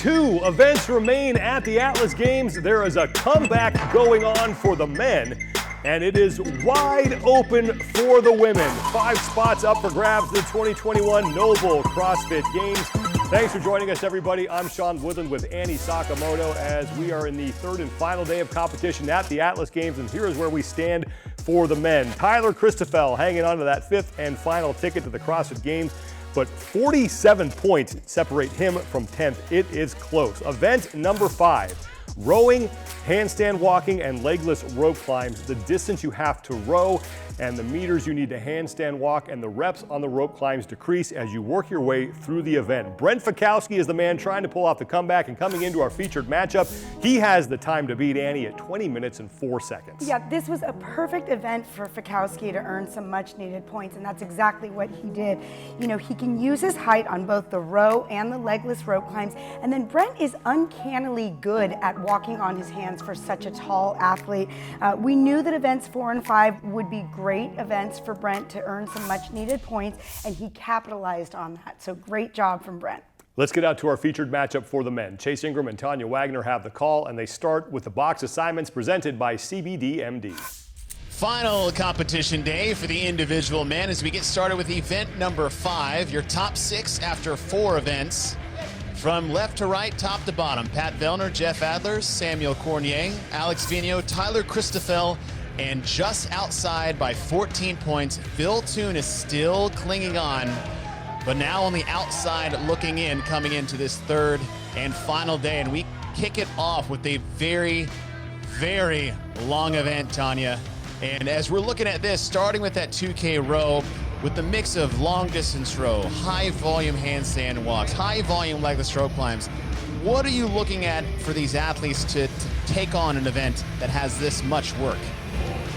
2 events remain at the Atlas Games. There is a comeback going on for the men, and it is wide open for the women. 5 spots up for grabs in the 2021 Noble CrossFit Games. Thanks for joining us, everybody. I'm Sean Woodland with Annie Sakamoto as we are in the 3rd and final day of competition at the Atlas Games, and here is where we stand for the men. Tyler Christophel hanging on to that 5th and final ticket to the CrossFit Games, but 47 points separate him from 10th. It is close. Event number 5. Rowing, handstand walking, and legless rope climbs. The distance you have to row and the meters you need to handstand walk and the reps on the rope climbs decrease as you work your way through the event. Brent Fikowski is the man trying to pull off the comeback, and coming into our featured matchup, he has the time to beat Annie at 20 minutes and 4 seconds. Yeah, this was a perfect event for Fikowski to earn some much needed points, and that's exactly what he did. You know, he can use his height on both the row and the legless rope climbs, and then Brent is uncannily good at walking on his hands for such a tall athlete. We knew that events 4 and 5 would be great events for Brent to earn some much needed points, and he capitalized on that. So great job from Brent. Let's get out to our featured matchup for the men. Chase Ingram and Tanya Wagner have the call, and they start with the box assignments presented by CBDMD. Final competition day for the individual men as we get started with event number 5, your top 6 after 4 events. From left to right, top to bottom, Pat Vellner, Jeff Adler, Samuel Cournoyer, Alex Vigneault, Tyler Christophel, and just outside by 14 points, Phil Toon is still clinging on, but now on the outside looking in, coming into this 3rd and final day. And we kick it off with a very, very long event, Tanya. And as we're looking at this, starting with that 2K row, with the mix of long distance row, high volume handstand walks, high volume legless rope climbs, what are you looking at for these athletes to take on an event that has this much work?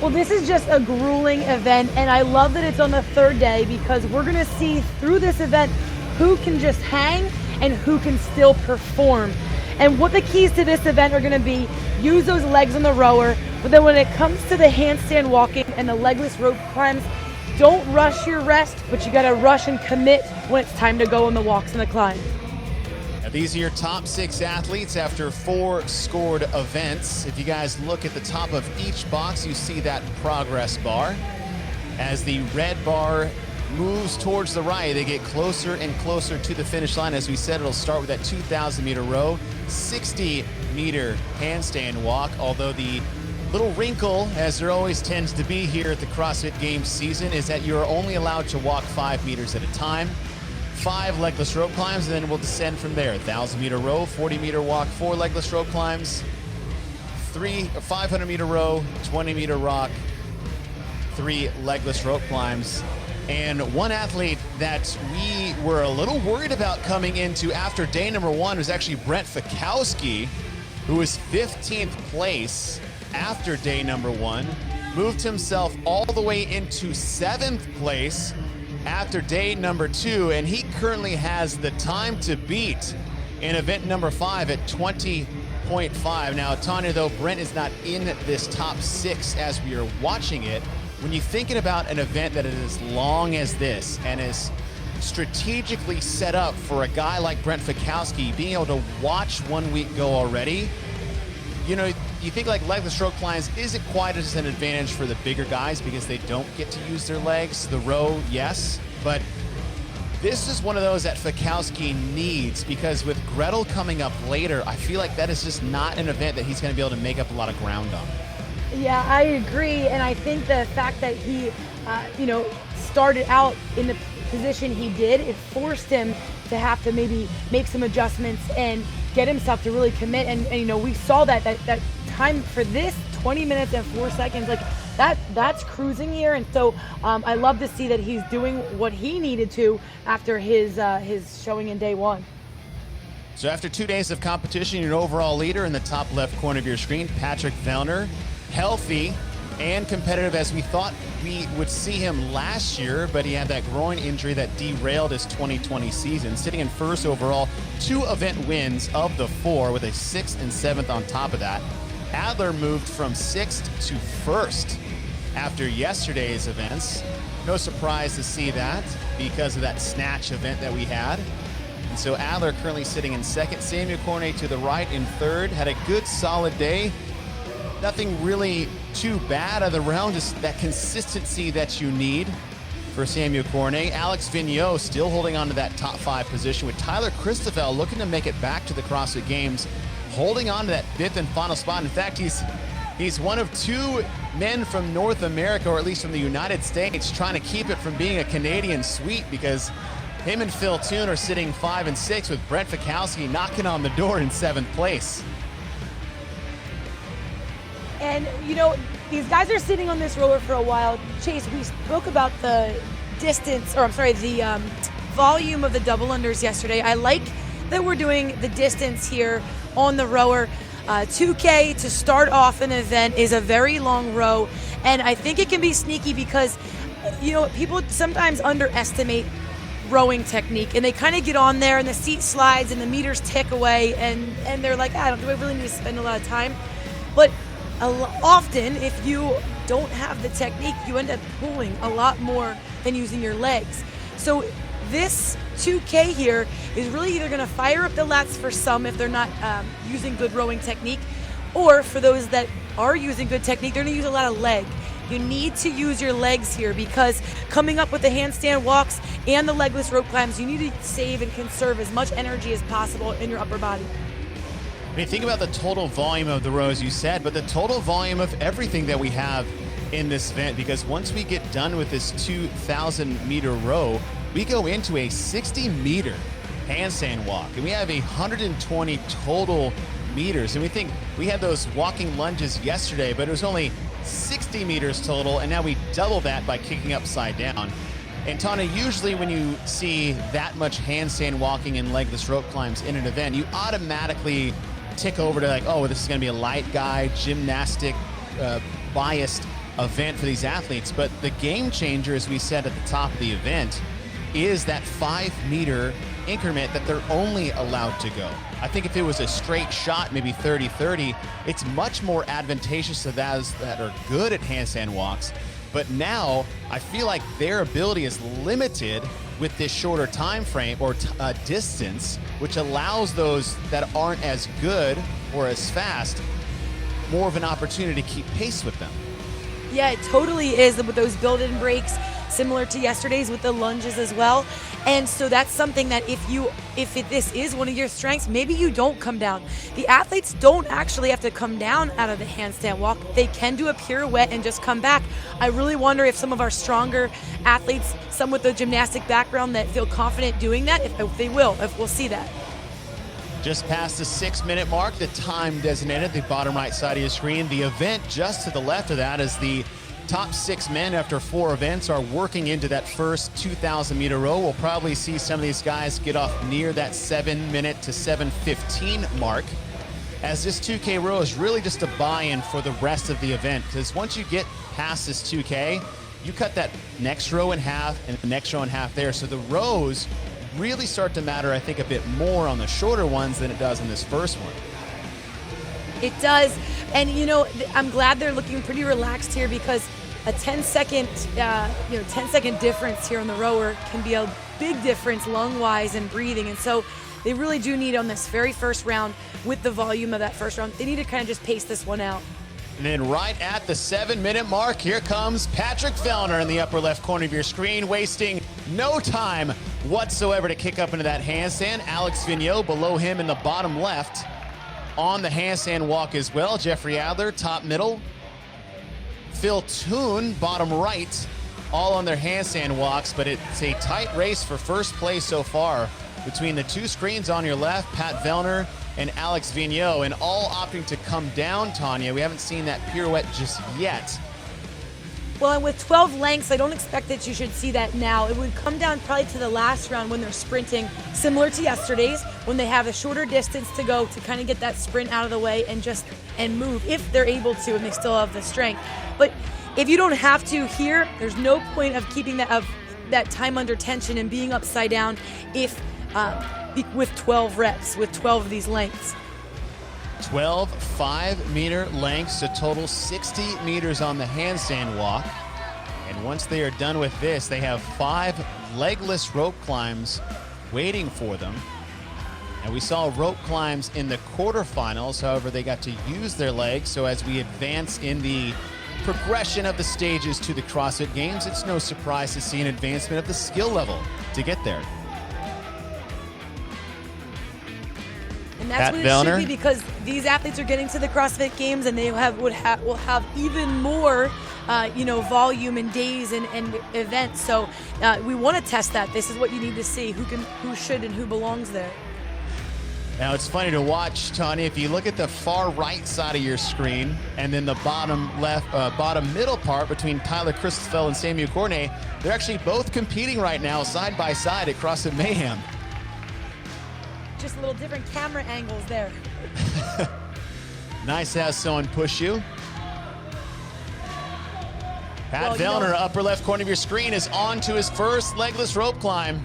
Well, this is just a grueling event, and I love that it's on the 3rd day because we're gonna see through this event who can just hang and who can still perform. And what the keys to this event are gonna be, use those legs on the rower, but then when it comes to the handstand walking and the legless rope climbs, don't rush your rest, but you gotta rush and commit when it's time to go on the walks and the climbs. Now, these are your top 6 athletes after 4 scored events. If you guys look at the top of each box, you see that progress bar. As the red bar moves towards the right, they get closer and closer to the finish line. As we said, it'll start with that 2,000 meter row, 60 meter handstand walk, although the little wrinkle, as there always tends to be here at the CrossFit Games season, is that you're only allowed to walk 5 meters at a time. 5 legless rope climbs, and then we'll descend from there. 1,000 meter row, 40 meter walk, 4 legless rope climbs, 500 meter row, 20 meter rock, 3 legless rope climbs. And one athlete that we were a little worried about coming into after day number 1 was actually Brent Fikowski, who was 15th place after day number 1, moved himself all the way into 7th place after day number 2, and he currently has the time to beat in event number 5 at 20.5. Now, Tanya, though, Brent is not in this top 6 as we are watching it. When you're thinking about an event that is as long as this and is strategically set up for a guy like Brent Fikowski, being able to watch 1 week go already, you know, you think like legless rope climbs isn't quite as an advantage for the bigger guys because they don't get to use their legs. The row, yes, but this is one of those that Fikowski needs because with Gretel coming up later, I feel like that is just not an event that he's going to be able to make up a lot of ground on. Yeah, I agree, and I think the fact that he, started out in the position he did, it forced him to have to maybe make some adjustments and get himself to really commit. And we saw that time for this 20 minutes and 4 seconds, like that's cruising here. And so I love to see that he's doing what he needed to after his showing in day 1. So after 2 days of competition, your overall leader in the top left corner of your screen, Patrick Vellner, healthy and competitive as we thought we would see him last year, but he had that groin injury that derailed his 2020 season. Sitting in first overall, 2 event wins of the 4 with a 6th and 7th on top of that. Adler moved from 6th to 1st after yesterday's events. No surprise to see that because of that snatch event that we had. And so Adler currently sitting in second. Samuel Cournoyer to the right in third. Had a good, solid day. Nothing really too bad of the round, just that consistency that you need for Samuel Cournoyer. Alex Vigneault still holding on to that top 5 position, with Tyler Christophel looking to make it back to the CrossFit Games, holding on to that 5th and final spot. In fact, he's one of 2 men from North America, or at least from the United States, trying to keep it from being a Canadian sweep, because him and Phil Toon are sitting 5 and 6, with Brent Fikowski knocking on the door in 7th place. And, you know, these guys are sitting on this roller for a while. Chase, we spoke about the distance, or I'm sorry, the volume of the double unders yesterday. I like that we're doing the distance here on the rower. 2K to start off an event is a very long row, and I think it can be sneaky because, you know, people sometimes underestimate rowing technique, and they kind of get on there and the seat slides and the meters tick away, and they're like, do I really need to spend a lot of time? But often, if you don't have the technique, you end up pulling a lot more than using your legs. So this 2K here is really either going to fire up the lats for some if they're not using good rowing technique, or for those that are using good technique, they're going to use a lot of leg. You need to use your legs here, because coming up with the handstand walks and the legless rope climbs, you need to save and conserve as much energy as possible in your upper body. I mean, think about the total volume of the rows you said, but the total volume of everything that we have in this event, because once we get done with this 2,000 meter row, we go into a 60-meter handstand walk, and we have 120 total meters. And we think we had those walking lunges yesterday, but it was only 60 meters total, and now we double that by kicking upside down. And Tanya, usually when you see that much handstand walking and legless rope climbs in an event, you automatically tick over to like, oh, this is going to be a light guy, gymnastic biased event for these athletes. But the game changer, as we said at the top of the event, is that 5-meter increment that they're only allowed to go. I think if it was a straight shot, maybe 30-30, it's much more advantageous to those that are good at handstand walks. But now I feel like their ability is limited with this shorter time frame or distance, which allows those that aren't as good or as fast more of an opportunity to keep pace with them. Yeah, it totally is, with those built-in breaks, similar to yesterday's with the lunges as well. And so that's something that if this is one of your strengths, maybe you don't come down. The athletes don't actually have to come down out of the handstand walk. They can do a pirouette and just come back. I really wonder if some of our stronger athletes, some with a gymnastic background that feel confident doing that, if they will, if we'll see that. Just past the 6-minute mark, the time designated, the bottom right side of your screen. The event just to the left of that is the top 6 men after 4 events are working into that first 2,000-meter row. We'll probably see some of these guys get off near that 7-minute to 7:15 mark, as this 2K row is really just a buy-in for the rest of the event, because once you get past this 2K, you cut that next row in half and the next row in half there. So the rows really start to matter, I think, a bit more on the shorter ones than it does in this first one. It does, and you know, I'm glad they're looking pretty relaxed here, because a 10-second difference here on the rower can be a big difference lung-wise and breathing. And so they really do need, on this very first round, with the volume of that first round, they need to kind of just pace this one out. And then right at the 7-minute mark, here comes Patrick Vellner in the upper left corner of your screen, wasting no time whatsoever to kick up into that handstand. Alex Vigneault below him in the bottom left on the handstand walk as well. Jeffrey Adler, top middle. Phil Toon, bottom right, all on their handstand walks, but it's a tight race for first place so far between the 2 screens on your left, Pat Vellner and Alex Vigneault, and all opting to come down, Tanya. We haven't seen that pirouette just yet. Well, and with 12 lengths, I don't expect that you should see that now. It would come down probably to the last round when they're sprinting, similar to yesterday's, when they have a shorter distance to go to kind of get that sprint out of the way and move, if they're able to and they still have the strength. But if you don't have to here, there's no point of keeping that time under tension and being upside down if with 12 reps, with 12 of these lengths. 12 5-meter lengths, a total 60 meters on the handstand walk. And once they are done with this, they have 5 legless rope climbs waiting for them. And we saw rope climbs in the quarterfinals. However, they got to use their legs. So as we advance in the progression of the stages to the CrossFit Games, it's no surprise to see an advancement of the skill level to get there. And that's what it should be, because these athletes are getting to the CrossFit Games, and they will have even more volume and days and events. So we want to test that. This is what you need to see, who should and who belongs there. Now it's funny to watch, Tanya, if you look at the far right side of your screen and then the bottom middle part between Tyler Christophel and Samuel Cournoyer, they're actually both competing right now side by side at CrossFit Mayhem. Just a little different camera angles there. Nice to have someone push you. Pat Vellner, upper left corner of your screen, is on to his first legless rope climb.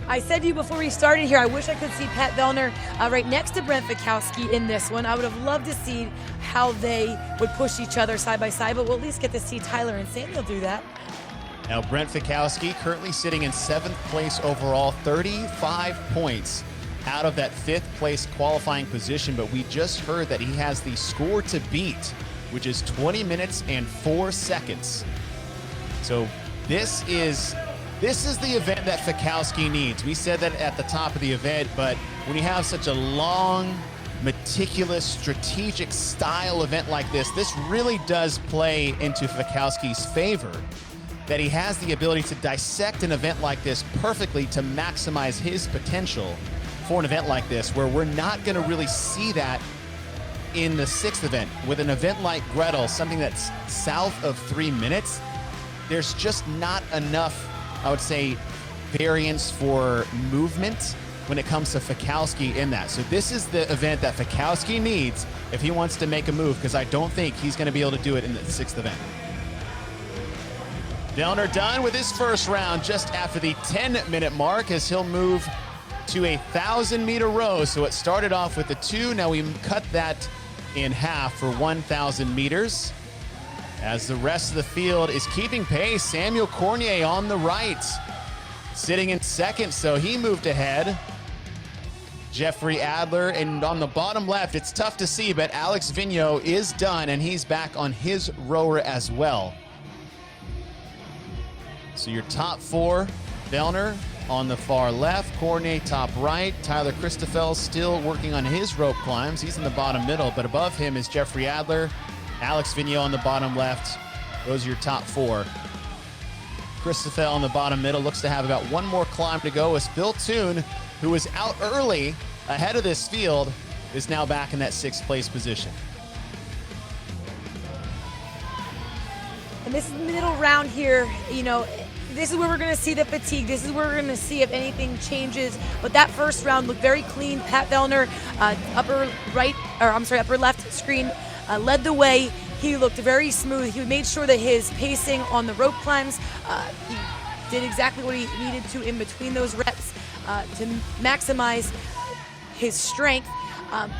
I said to you before we started here, I wish I could see Pat Vellner right next to Brent Fikowski in this one. I would have loved to see how they would push each other side by side, but we'll at least get to see Tyler and Samuel do that. Now Brent Fikowski currently sitting in 7th place overall, 35 points out of that 5th place qualifying position, but we just heard that he has the score to beat, which is 20 minutes and 4 seconds. So this is the event that Fikowski needs. We said that at the top of the event, but when you have such a long, meticulous, strategic style event like this really does play into Fikowski's favor, that he has the ability to dissect an event like this perfectly to maximize his potential for an event like this, where we're not going to really see that in the 6th event. With an event like Gretel, something that's south of 3 minutes, there's just not enough, I would say, variance for movement when it comes to Fikowski in that. So this is the event that Fikowski needs if he wants to make a move, because I don't think he's going to be able to do it in the 6th event. Vellner done with his first round just after the 10-minute mark, as he'll move to a 1,000-meter row. So it started off with a 2. Now we cut that in half for 1,000 meters. As the rest of the field is keeping pace, Samuel Cournoyer on the right, sitting in 2nd, so he moved ahead. Jeffrey Adler, and on the bottom left, it's tough to see, but Alex Vigneault is done, and he's back on his rower as well. So your top 4, Vellner on the far left, Cournoyer top right, Tyler Christophel still working on his rope climbs. He's in the bottom middle, but above him is Jeffrey Adler, Alex Vigneault on the bottom left. Those are your top 4. Christophel on the bottom middle looks to have about 1 more climb to go, as Phil Toon, who was out early ahead of this field, is now back in that 6th place position. And this middle round here, this is where we're going to see the fatigue. This is where we're going to see if anything changes. But that first round looked very clean. Pat Vellner, upper left screen, led the way. He looked very smooth. He made sure that his pacing on the rope climbs, he did exactly what he needed to in between those reps to maximize his strength.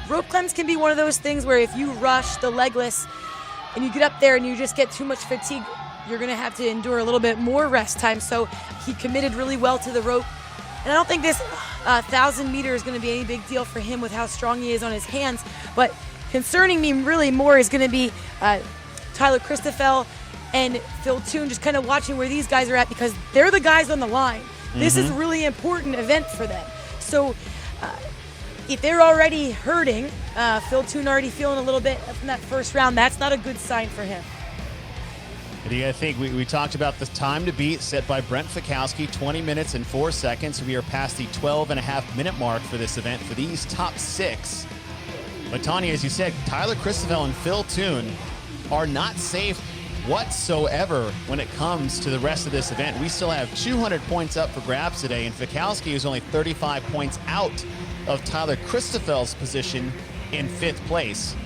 Rope climbs can be one of those things where if you rush the legless and you get up there and you just get too much fatigue, you're going to have to endure a little bit more rest time. So he committed really well to the rope. And I don't think this 1,000 meter is going to be any big deal for him with how strong he is on his hands. But concerning me really more is going to be Tyler Christophel and Phil Toon, just kind of watching where these guys are at, because they're the guys on the line. This is a really important event for them. So if they're already hurting, Phil Toon already feeling a little bit from that first round, that's not a good sign for him. I think we talked about the time to beat set by Brent Fikowski, 20 minutes and 4 seconds. We are past the 12.5-minute mark for this event for these top 6. But Tanya, as you said, Tyler Christophel and Phil Toon are not safe whatsoever when it comes to the rest of this event. We still have 200 points up for grabs today, and Fikowski is only 35 points out of Tyler Christophel's position in 5th place.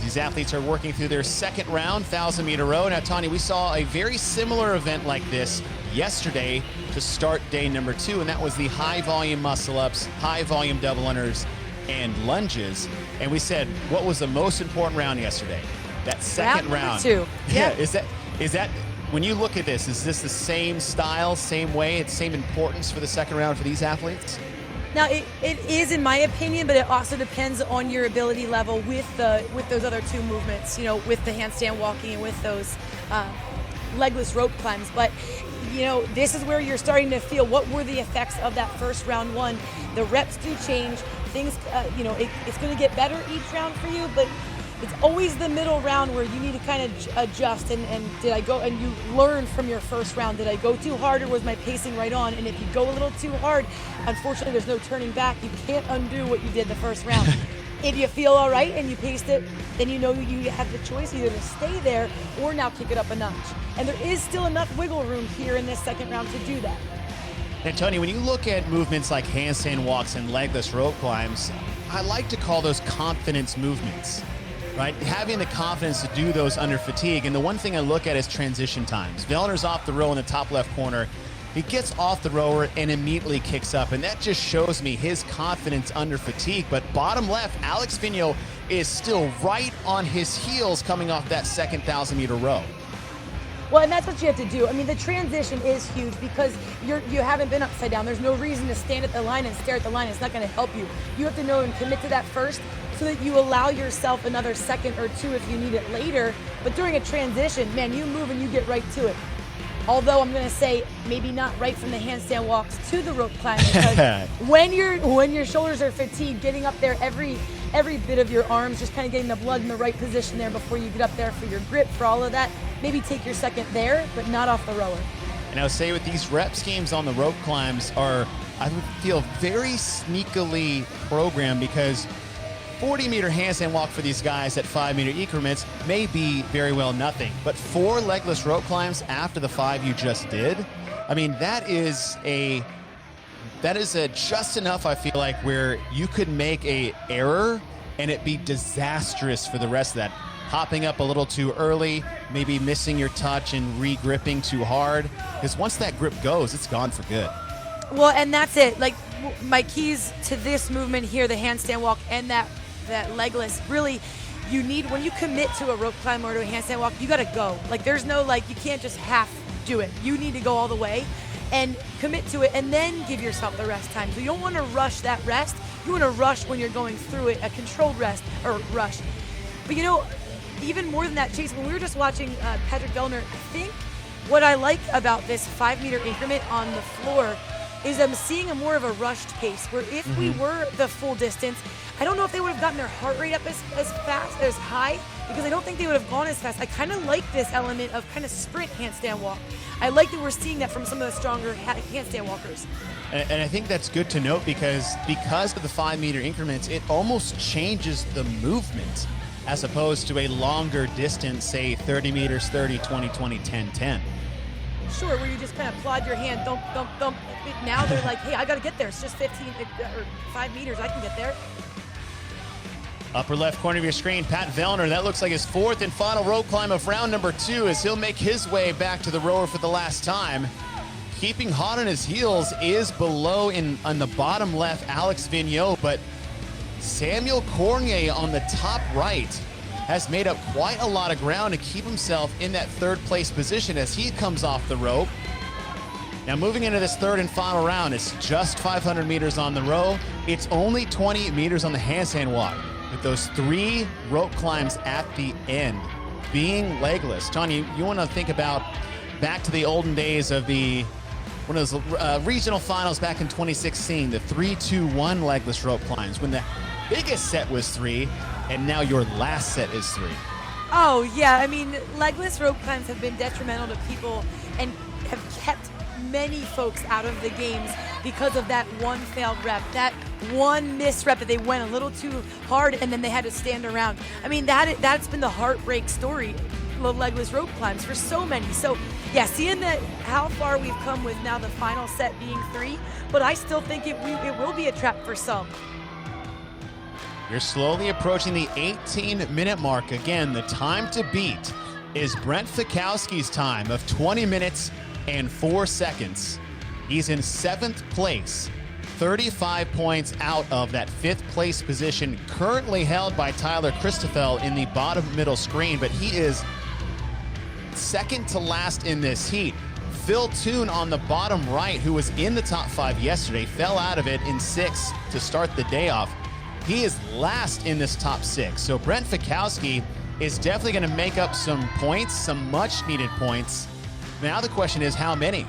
These athletes are working through their 2nd round, 1,000-meter row. Now, Tanya, we saw a very similar event like this yesterday to start day number 2, and that was the high-volume muscle-ups, high-volume double unders, and lunges. And we said, what was the most important round yesterday? That 2nd round. 2. Yeah. Is that when you look at this, is this the same style, same way, it's same importance for the 2nd round for these athletes? Now, it is, in my opinion, but it also depends on your ability level with those other two movements, with the handstand walking and with those legless rope climbs. But, this is where you're starting to feel what were the effects of that first round one. The reps do change. Things, it's going to get better each round for you, but it's always the middle round where you need to kind of adjust and did I go, and you learn from your first round, did I go too hard or was my pacing right on? And if you go a little too hard, unfortunately there's no turning back. You can't undo what you did the first round. If you feel all right and you paced it, then you have the choice either to stay there or now kick it up a notch. And there is still enough wiggle room here in this second round to do that. And Tony, when you look at movements like handstand walks and legless rope climbs, I like to call those confidence movements, right? Having the confidence to do those under fatigue. And the one thing I look at is transition times. Vellner's off the row in the top left corner. He gets off the rower and immediately kicks up. And that just shows me his confidence under fatigue. But bottom left, Alex Vigneault is still right on his heels coming off that second 1,000-meter row. Well, and that's what you have to do. I mean, the transition is huge because you haven't been upside down. There's no reason to stand at the line and stare at the line. It's not going to help you. You have to know and commit to that first so that you allow yourself another second or two if you need it later. But during a transition, man, you move and you get right to it. Although I'm going to say maybe not right from the handstand walks to the rope climb because when your shoulders are fatigued, getting up there every bit of your arms, just kind of getting the blood in the right position there before you get up there for your grip, for all of that. Maybe take your second there, but not off the rower. And I would say with these rep schemes on the rope climbs I would feel very sneakily programmed because 40-meter handstand walk for these guys at 5-meter increments may be very well nothing. But 4 legless rope climbs after the 5 you just did, I mean, that is a just enough, I feel like, where you could make a error and it be disastrous for the rest of that. Hopping up a little too early, maybe missing your touch and re-gripping too hard. Because once that grip goes, it's gone for good. Well, and that's it. Like, my keys to this movement here, the handstand walk and that legless, really, you need, when you commit to a rope climb or to a handstand walk, you got to go. Like, there's no, you can't just half do it. You need to go all the way and commit to it and then give yourself the rest time. So you don't want to rush that rest. You want to rush when you're going through it, a controlled rest or rush. But even more than that, Chase, when we were just watching Patrick Vellner, I think what I like about this 5-meter increment on the floor is I'm seeing more of a rushed pace, where if we were the full distance, I don't know if they would have gotten their heart rate up as fast, as high, because I don't think they would have gone as fast. I kind of like this element of kind of sprint handstand walk. I like that we're seeing that from some of the stronger handstand walkers. And I think that's good to note because of the 5-meter increments, it almost changes the movement as opposed to a longer distance, say 30 meters, 30, 20, 20, 10, 10. Sure, where you just kind of plod your hand, thump, thump, thump. Now they're like, hey, I got to get there. It's just 15 or 5 meters. I can get there. Upper left corner of your screen, Pat Vellner. That looks like his 4th and final rope climb of round number 2 as he'll make his way back to the rower for the last time. Keeping hot on his heels is below on the bottom left, Alex Vigneault, but Samuel Cournoyer on the top right has made up quite a lot of ground to keep himself in that 3rd place position as he comes off the rope. Now moving into this 3rd and final round, it's just 500 meters on the row. It's only 20 meters on the handstand walk with those 3 rope climbs at the end being legless. Tony, you want to think about back to the olden days of one of those regional finals back in 2016, the 3-2-1 legless rope climbs, when the biggest set was 3, and now your last set is 3. Oh, yeah. I mean, legless rope climbs have been detrimental to people and have kept many folks out of the games because of that one failed rep, that one missed rep that they went a little too hard and then they had to stand around. I mean, that's been the heartbreak story of legless rope climbs for so many. So, yeah, seeing that how far we've come with now the final set being 3, but I still think it will be a trap for some. You're slowly approaching the 18-minute mark. Again, the time to beat is Brent Fikowski's time of 20 minutes and 4 seconds. He's in 7th place, 35 points out of that 5th place position, currently held by Tyler Christophel in the bottom middle screen, but he is second to last in this heat. Phil Toon on the bottom right, who was in the top 5 yesterday, fell out of it in 6th to start the day off. He is last in this top 6. So Brent Fikowski is definitely going to make up some points, some much-needed points. Now the question is, how many?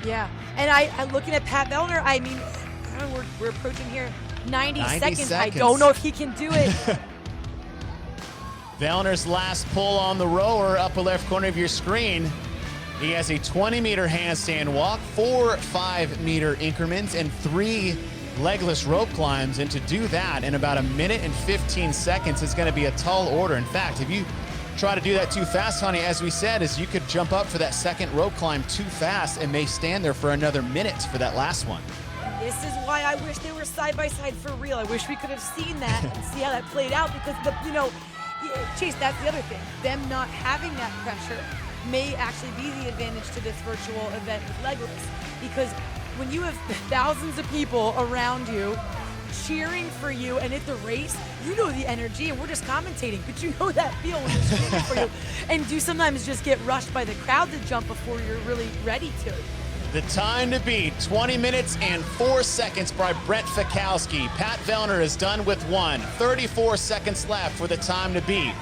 Yeah, and I looking at Pat Vellner, I mean, I don't know, we're approaching here 90 seconds. I don't know if he can do it. Vellner's last pull on the rower, upper left corner of your screen. He has a 20-meter handstand walk, 4 5-meter increments, and 3 legless rope climbs. And to do that in about 1 minute and 15 seconds is going to be a tall order. In fact, if you try to do that too fast, honey, as we said, is you could jump up for that second rope climb too fast and may stand there for another minute for that last one. This is why I wish they were side by side for real. I wish we could have seen that and see how that played out, because Chase, that's the other thing. Them not having that pressure may actually be the advantage to this virtual event with legless, because when you have thousands of people around you cheering for you, and at the race, you know the energy, and we're just commentating, but you know that feel when they're cheering for you. And you sometimes just get rushed by the crowd to jump before you're really ready to. The time to beat, 20 minutes and 4 seconds by Brent Fikowski. Pat Vellner is done with 1. 34 seconds left for the time to beat.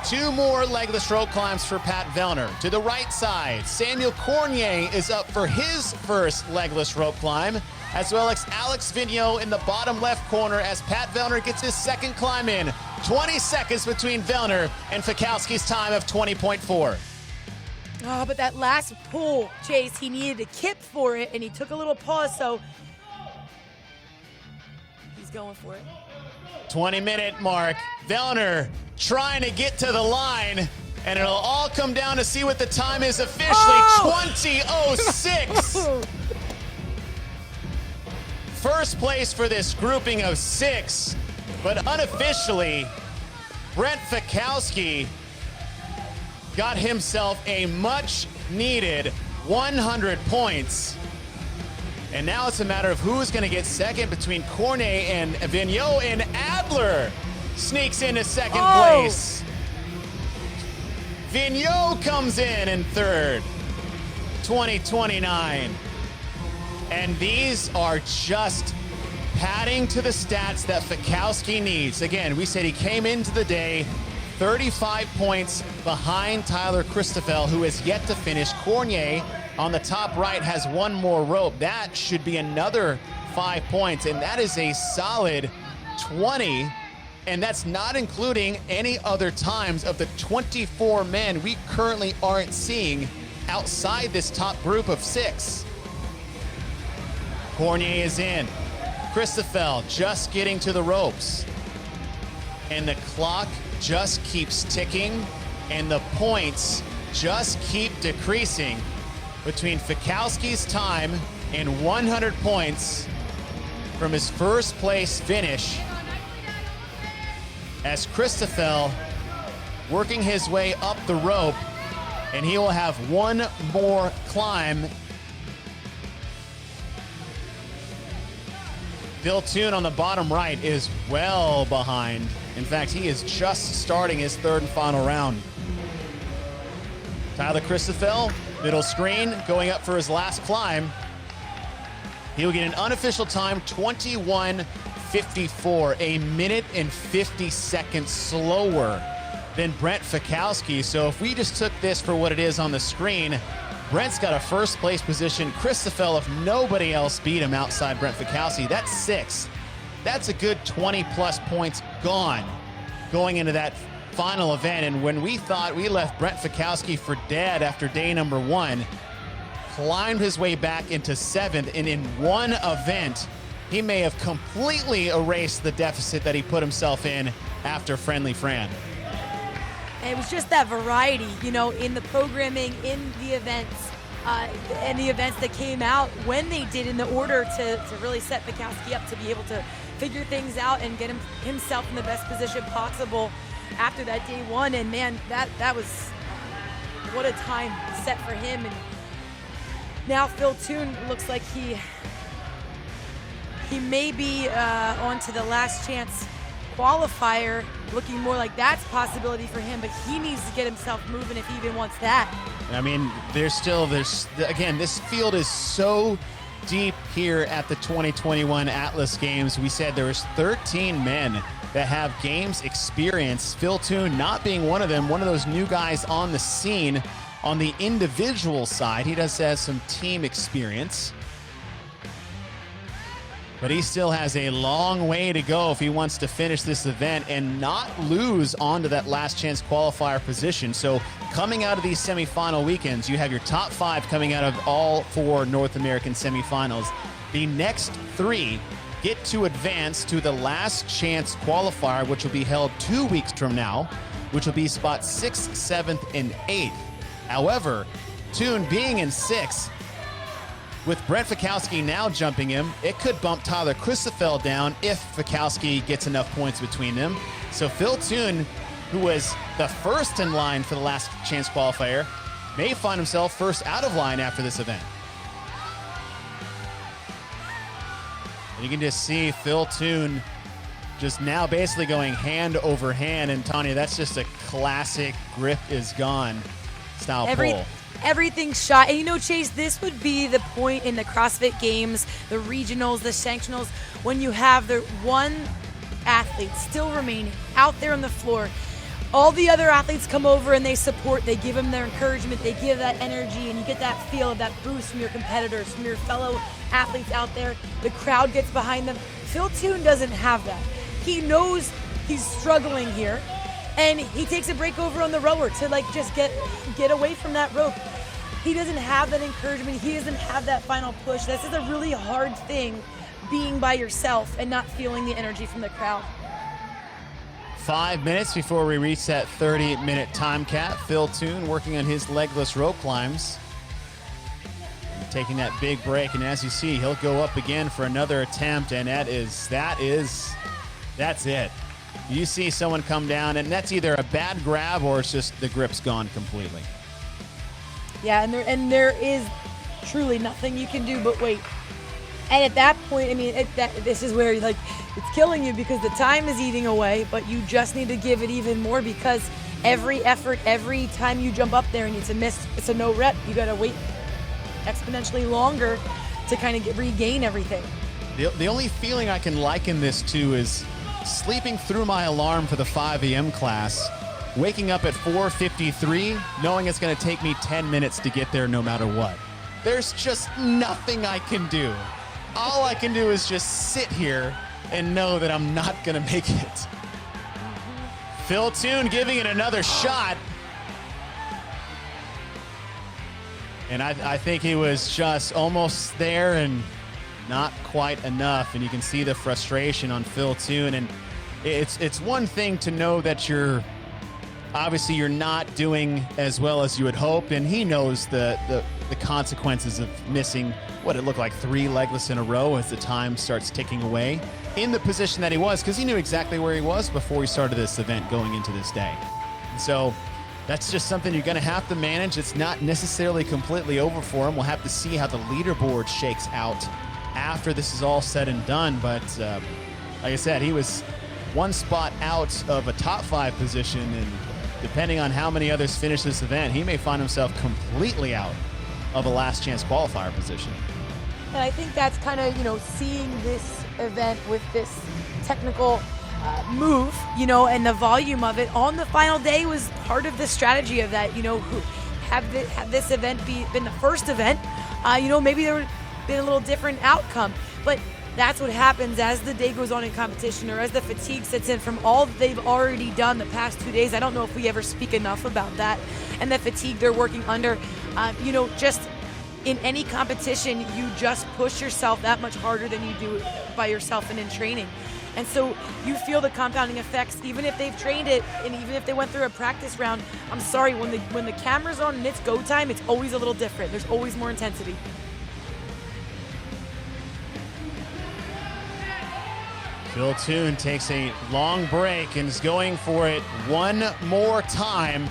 2 more legless rope climbs for Pat Vellner. To the right side, Samuel Cournoyer is up for his first legless rope climb, as well as Alex Vigneault in the bottom left corner as Pat Vellner gets his second climb in. 20 seconds between Vellner and Fikowski's time of 20.4. Oh, but that last pull, Chase, he needed a kip for it, and he took a little pause, so he's going for it. 20-minute mark. Vellner trying to get to the line, and it'll all come down to see what the time is officially. 20:06. First place for this grouping of 6, but unofficially, Brent Fikowski got himself a much-needed 100 points. And now it's a matter of who's going to get second between Cournoyer and Vigneault, and Adler sneaks into second place. Vigneault comes in third, 20:29. And these are just padding to the stats that Fikowski needs. Again, we said he came into the day 35 points behind Tyler Christophel, who has yet to finish. Cournoyer on the top right has 1 more rope. That should be another 5 points, and that is a solid 20. And that's not including any other times of the 24 men we currently aren't seeing outside this top group of 6. Cournoyer is in. Christophel just getting to the ropes. And the clock just keeps ticking, and the points just keep decreasing between Fikowski's time and 100 points from his first place finish, as Christophel working his way up the rope, and he will have 1 more climb. Phil Toon on the bottom right is well behind. In fact, he is just starting his 3rd and final round. Tyler Christophel, middle screen, going up for his last climb. He'll get an unofficial time, 21:54, 1 minute and 50 seconds slower than Brent Fikowski. So if we just took this for what it is on the screen, Brent's got a first place position. Christophel, if nobody else beat him outside Brent Fikowski, that's 6. That's a good 20-plus points gone going into that final event. And when we thought we left Brent Fikowski for dead after day number 1, climbed his way back into 7th, and in one event, he may have completely erased the deficit that he put himself in after Friendly Fran. And it was just that variety, in the programming, in the events, and the events that came out when they did in the order to really set Fikowski up to be able to figure things out and get himself in the best position possible after that day 1. And man, that was what a time set for him. And now Phil Toon looks like he may be on to the last chance qualifier looking more like that's a possibility for him, but he needs to get himself moving if he even wants that. I mean, again, this field is so deep here at the 2021 Atlas Games. We said there was 13 men that have games experience. Phil Toon not being one of them, one of those new guys on the scene. On the individual side, he does have some team experience, but he still has a long way to go if he wants to finish this event and not lose onto that last chance qualifier position. So coming out of these semifinal weekends, you have your top 5 coming out of all 4 North American semifinals. The next 3 get to advance to the last chance qualifier, which will be held 2 weeks from now, which will be spots 6th, 7th, and 8th. However, Toon being in 6th, with Brent Fikowski now jumping him, it could bump Tyler Christophel down if Fikowski gets enough points between them. So Phil Toon, who was the first in line for the last chance qualifier, may find himself first out of line after this event. And you can just see Phil Toon just now basically going hand over hand. And Tanya, that's just a classic grip is gone style pull. Everything's shot. And you know, Chase, this would be the point in the CrossFit Games, the regionals, the sanctionals, when you have the one athlete still remaining out there on the floor. All the other athletes come over and they support, they give them their encouragement, they give that energy, and you get that feel of that boost from your competitors, from your fellow athletes out there. The crowd gets behind them. Phil Toon doesn't have that. He knows he's struggling here, and he takes a break over on the rower to like just get away from that rope. He doesn't have that encouragement. He doesn't have that final push. This is a really hard thing, being by yourself and not feeling the energy from the crowd. 5 minutes before we reach that 30-minute time cap. Phil Toon working on his legless rope climbs. Taking that big break, and as you see, he'll go up again for another attempt, and that's it. You see someone come down, and that's either a bad grab or it's just the grip's gone completely. Yeah, and there is truly nothing you can do but wait. And at that point, I mean, this is where like it's killing you because the time is eating away, but you just need to give it even more because every effort, every time you jump up there and it's a miss, it's a no rep, you got to wait exponentially longer to kind of regain everything. The only feeling I can liken this to is sleeping through my alarm for the 5 a.m. class, waking up at 4:53, knowing it's going to take me 10 minutes to get there no matter what. There's just nothing I can do. All I can do is just sit here and know that I'm not going to make it. Phil Toon giving it another shot. And I think he was just almost there and not quite enough. And you can see the frustration on Phil Toon. And it's one thing to know that you're not doing as well as you would hope. And he knows the consequences of missing what it looked like 3 legless in a row as the time starts ticking away in the position that he was, because he knew exactly where he was before he started this event going into this day. And so that's just something you're going to have to manage. It's not necessarily completely over for him. We'll have to see how the leaderboard shakes out after this is all said and done. But like I said, he was one spot out of a top 5 position, and depending on how many others finish this event, he may find himself completely out of a last chance qualifier position. And I think that's kind of, seeing this event with this technical move, and the volume of it on the final day was part of the strategy of that, have this event been the first event, maybe there would have been a little different outcome. But that's what happens as the day goes on in competition, or as the fatigue sets in from all that they've already done the past 2 days. I don't know if we ever speak enough about that and the fatigue they're working under. Just in any competition, you just push yourself that much harder than you do by yourself and in training. And so you feel the compounding effects, even if they've trained it and even if they went through a practice round. I'm sorry, when the camera's on and it's go time, it's always a little different. There's always more intensity. Phil Toon takes a long break and is going for it one more time.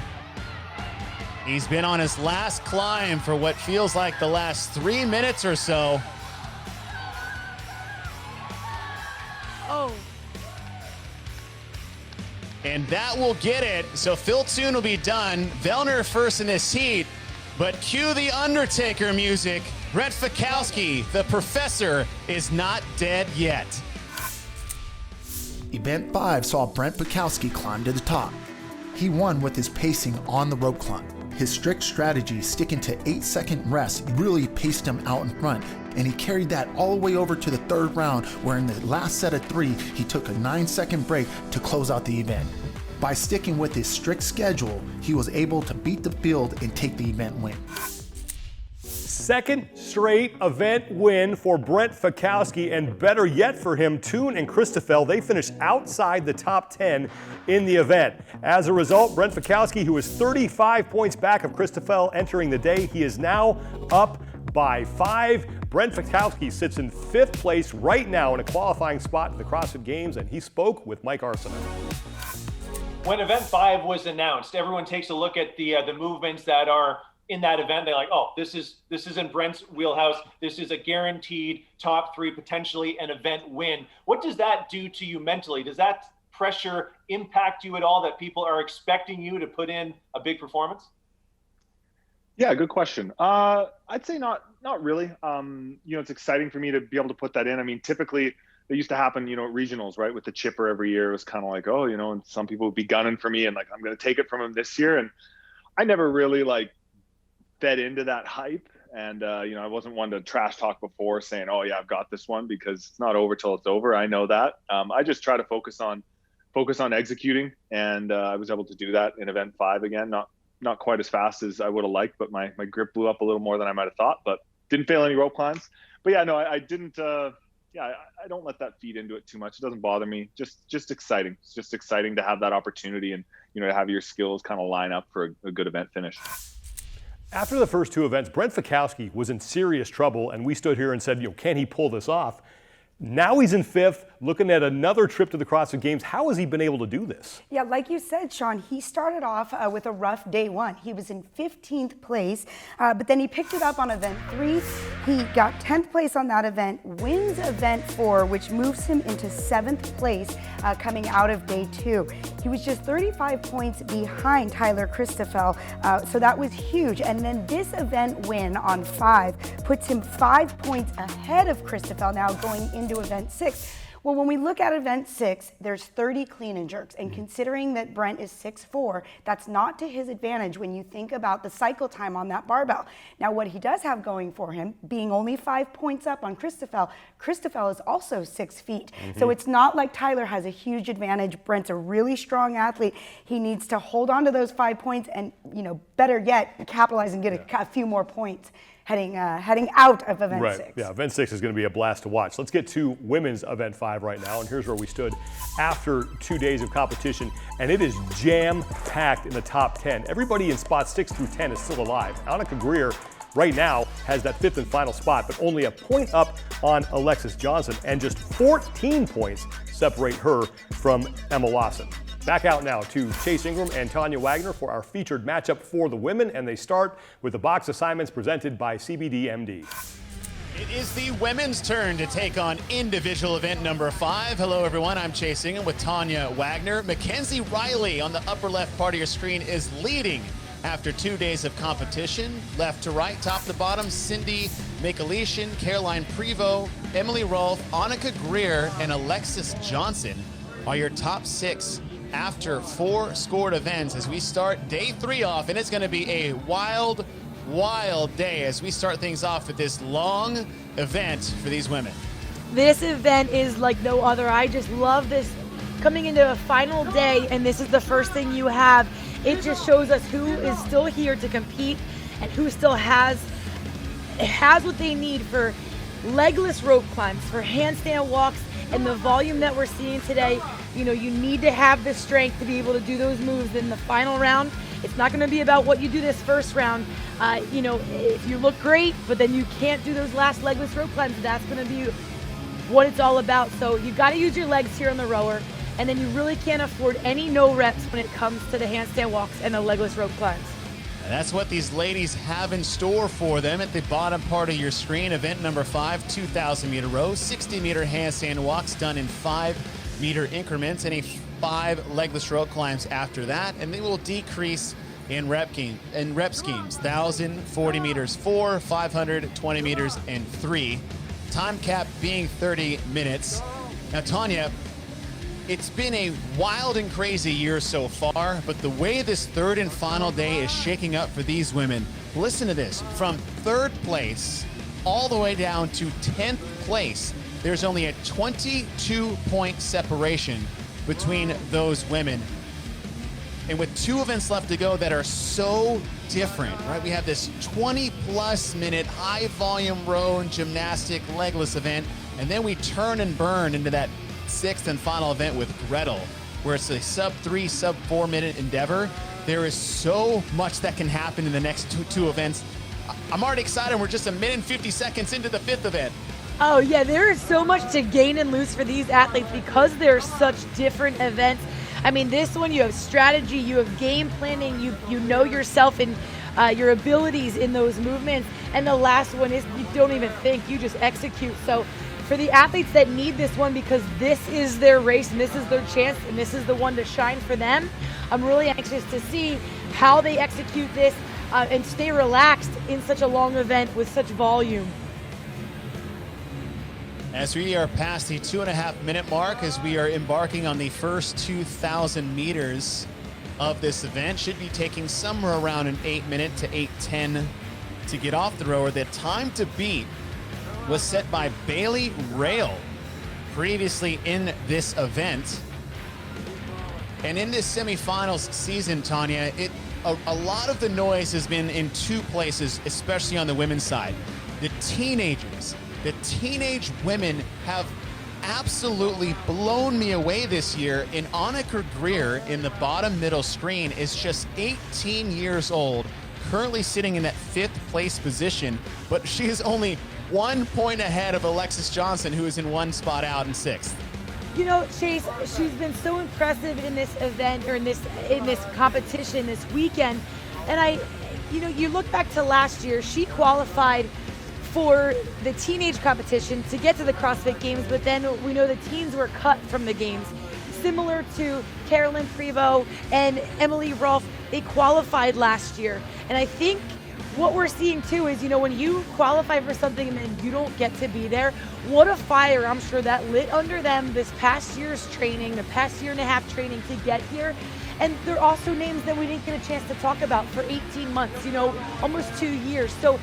He's been on his last climb for what feels like the last 3 minutes or so. Oh. And that will get it. So Phil Toon will be done. Vellner first in this heat. But cue the Undertaker music. Brent Fikowski, the professor, is not dead yet. Event 5 saw Brent Fikowski climb to the top. He won with his pacing on the rope climb. His strict strategy, sticking to 8-second rests, really paced him out in front, and he carried that all the way over to the third round, where in the last set of 3, he took a 9-second break to close out the event. By sticking with his strict schedule, he was able to beat the field and take the event win. Second straight event win for Brent Fikowski, and better yet for him, Toon and Christophel, they finished outside the top 10 in the event. As a result, Brent Fikowski, who was 35 points back of Christophel entering the day, he is now up by 5. Brent Fikowski sits in 5th place right now in a qualifying spot to the CrossFit Games, and he spoke with Mike Arsenault. When event 5 was announced, everyone takes a look at the movements that are in that event. They're like, oh, this is in Brent's wheelhouse. This is a guaranteed top 3, potentially an event win. What does that do to you mentally? Does that pressure impact you at all, that people are expecting you to put in a big performance? Yeah, good question. I'd say not really. It's exciting for me to be able to put that in. I mean, typically it used to happen, at regionals, right? With the chipper every year, it was kind of like, oh, and some people would be gunning for me and like, I'm going to take it from him this year. And I never really fed into that hype. And, I wasn't one to trash talk before saying, oh yeah, I've got this one, because it's not over till it's over. I know that. I just try to focus on executing. And I was able to do that in event 5 again, not quite as fast as I would have liked, but my grip blew up a little more than I might've thought, but didn't fail any rope climbs. But yeah, no, I didn't, I don't let that feed into it too much. It doesn't bother me. Just exciting. It's just exciting to have that opportunity and, to have your skills kind of line up for a good event finish. After the first 2 events, Brent Fikowski was in serious trouble, and we stood here and said, can he pull this off? Now he's in 5th, looking at another trip to the CrossFit Games. How has he been able to do this? Yeah, like you said, Sean, he started off with a rough day 1. He was in 15th place, but then he picked it up on event 3. He got 10th place on that event, wins event 4, which moves him into 7th place coming out of day 2. He was just 35 points behind Tyler Christophel, so that was huge. And then this event win on 5 puts him 5 points ahead of Christophel now going into event 6. Well, when we look at event 6, there's 30 clean and jerks, and considering that Brent is 6'4", that's not to his advantage when you think about the cycle time on that barbell. Now, what he does have going for him, being only 5 points up on Christophel is also 6 feet. So it's not like Tyler has a huge advantage. Brent's a really strong athlete. He needs to hold on to those 5 points and, better yet, capitalize and get a few more points heading out of event 6. Yeah, event 6 is going to be a blast to watch. Let's get to women's event 5 right now, and here's where we stood after 2 days of competition, and it is jam-packed in the top 10. Everybody in spots 6 through 10 is still alive. Anikha Greer right now has that 5th and final spot, but only a point up on Alexis Johnson, and just 14 points separate her from Michalyshen. Back out now to Chase Ingram and Tanya Wagner for our featured matchup for the women, and they start with the box assignments presented by CBDMD. It is the women's turn to take on individual event number 5. Hello everyone, I'm Chase Ingram with Tanya Wagner. Mekenzie Riley on the upper left part of your screen is leading after 2 days of competition. Left to right, top to bottom, Cindy Michalyshen, Carolyne Prevost, Emily Rolfe, Anikha Greer, and Alexis Johnson are your top 6 after 4 scored events as we start day 3 off, and it's going to be a wild day as we start things off with this long event for these women. This event is like no other. I just love this coming into a final day, and this is the first thing you have. It just shows us who is still here to compete and who still has what they need for legless rope climbs, for handstand walks, and the volume that we're seeing today. You need to have the strength to be able to do those moves in the final round. It's not going to be about what you do this first round. If you look great, but then you can't do those last legless rope climbs, that's going to be what it's all about. So you've got to use your legs here on the rower, and then you really can't afford any no reps when it comes to the handstand walks and the legless rope climbs. And that's what these ladies have in store for them at the bottom part of your screen. Event number 5, 2,000 meter row, 60 meter handstand walks done in 5 meter increments and a 5 legless rope climbs after that, and they will decrease in rep schemes. 1,000, 40 meters 4, 500, 20 meters, and 3. Time cap being 30 minutes. Now, Tanya, it's been a wild and crazy year so far, but the way this third and final day is shaking up for these women, listen to this. From third place all the way down to 10th place, there's only a 22-point separation between those women. And with 2 events left to go that are so different, right? We have this 20-plus minute high-volume row and gymnastic legless event, and then we turn and burn into that 6th and final event with Gretel, where it's a sub-3, sub-4 minute endeavor. There is so much that can happen in the next two events. I'm already excited. We're just 1 minute and 50 seconds into the 5th event. Oh yeah, there is so much to gain and lose for these athletes because they're such different events. I mean, this one you have strategy, you have game planning, you know yourself and your abilities in those movements. And the last one is you don't even think, you just execute. So for the athletes that need this one because this is their race and this is their chance and this is the one to shine for them, I'm really anxious to see how they execute this and stay relaxed in such a long event with such volume. As we are past the 2.5-minute mark, as we are embarking on the first 2,000 meters of this event, should be taking somewhere around an 8-minute to 8:10 to get off the rower. The time to beat was set by Bailey Rail previously in this event. And in this semifinals season, Tanya, a lot of the noise has been in 2 places, especially on the women's side. The teenagers. The teenage women have absolutely blown me away this year. And Anikha Greer in the bottom middle screen is just 18 years old, currently sitting in that 5th place position, but she is only 1 point ahead of Alexis Johnson, who is in 1 spot out in 6th. You know, Chase, she's been so impressive in this event or in this competition this weekend. And you look back to last year, she qualified for the teenage competition to get to the CrossFit Games, but then we know the teens were cut from the games. Similar to Carolyne Prevost and Emily Rolfe, they qualified last year. And I think what we're seeing too is, when you qualify for something and then you don't get to be there, what a fire I'm sure that lit under them this past year's training, the past 1.5 year training to get here. And they're also names that we didn't get a chance to talk about for 18 months, almost 2 years. So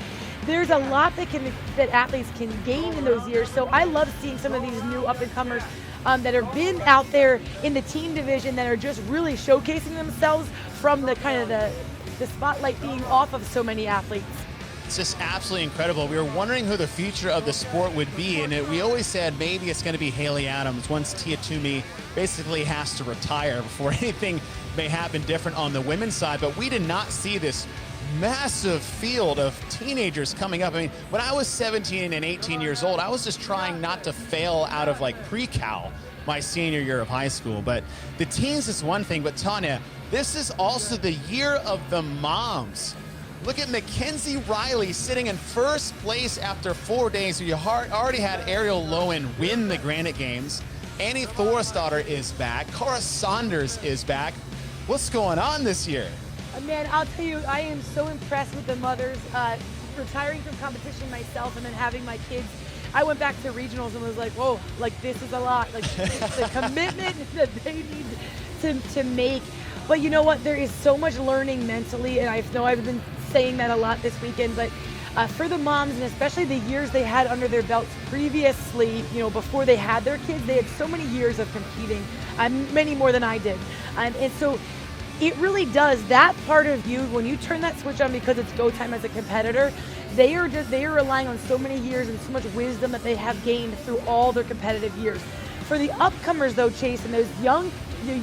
there's a lot that athletes can gain in those years. So I love seeing some of these new up-and-comers that have been out there in the teen division that are just really showcasing themselves from the kind of the spotlight being off of so many athletes. It's just absolutely incredible. We were wondering who the future of the sport would be, and we always said maybe it's going to be Haley Adams once Tia Toomey basically has to retire before anything may happen different on the women's side. But we did not see this massive field of teenagers coming up. I mean, when I was 17 and 18 years old, I was just trying not to fail out of pre-cal my senior year of high school. But the teens is one thing, but Tanya, this is also the year of the moms. Look at Mekenzie Riley sitting in 1st place after 4 days. You already had Ariel Lowen win the Granite Games. Annie Thorisdottir is back. Cara Saunders is back. What's going on this year? Man, I'll tell you, I am so impressed with the mothers. Retiring from competition myself and then having my kids, I went back to regionals and was like, whoa, this is a lot. It's the commitment that they need to make. But you know what? There is so much learning mentally, and I know I've been saying that a lot this weekend, but for the moms, and especially the years they had under their belts previously, before they had their kids, they had so many years of competing, many more than I did. And so it really does, that part of you, when you turn that switch on because it's go time as a competitor, they are relying on so many years and so much wisdom that they have gained through all their competitive years. For the upcomers though, Chase, and those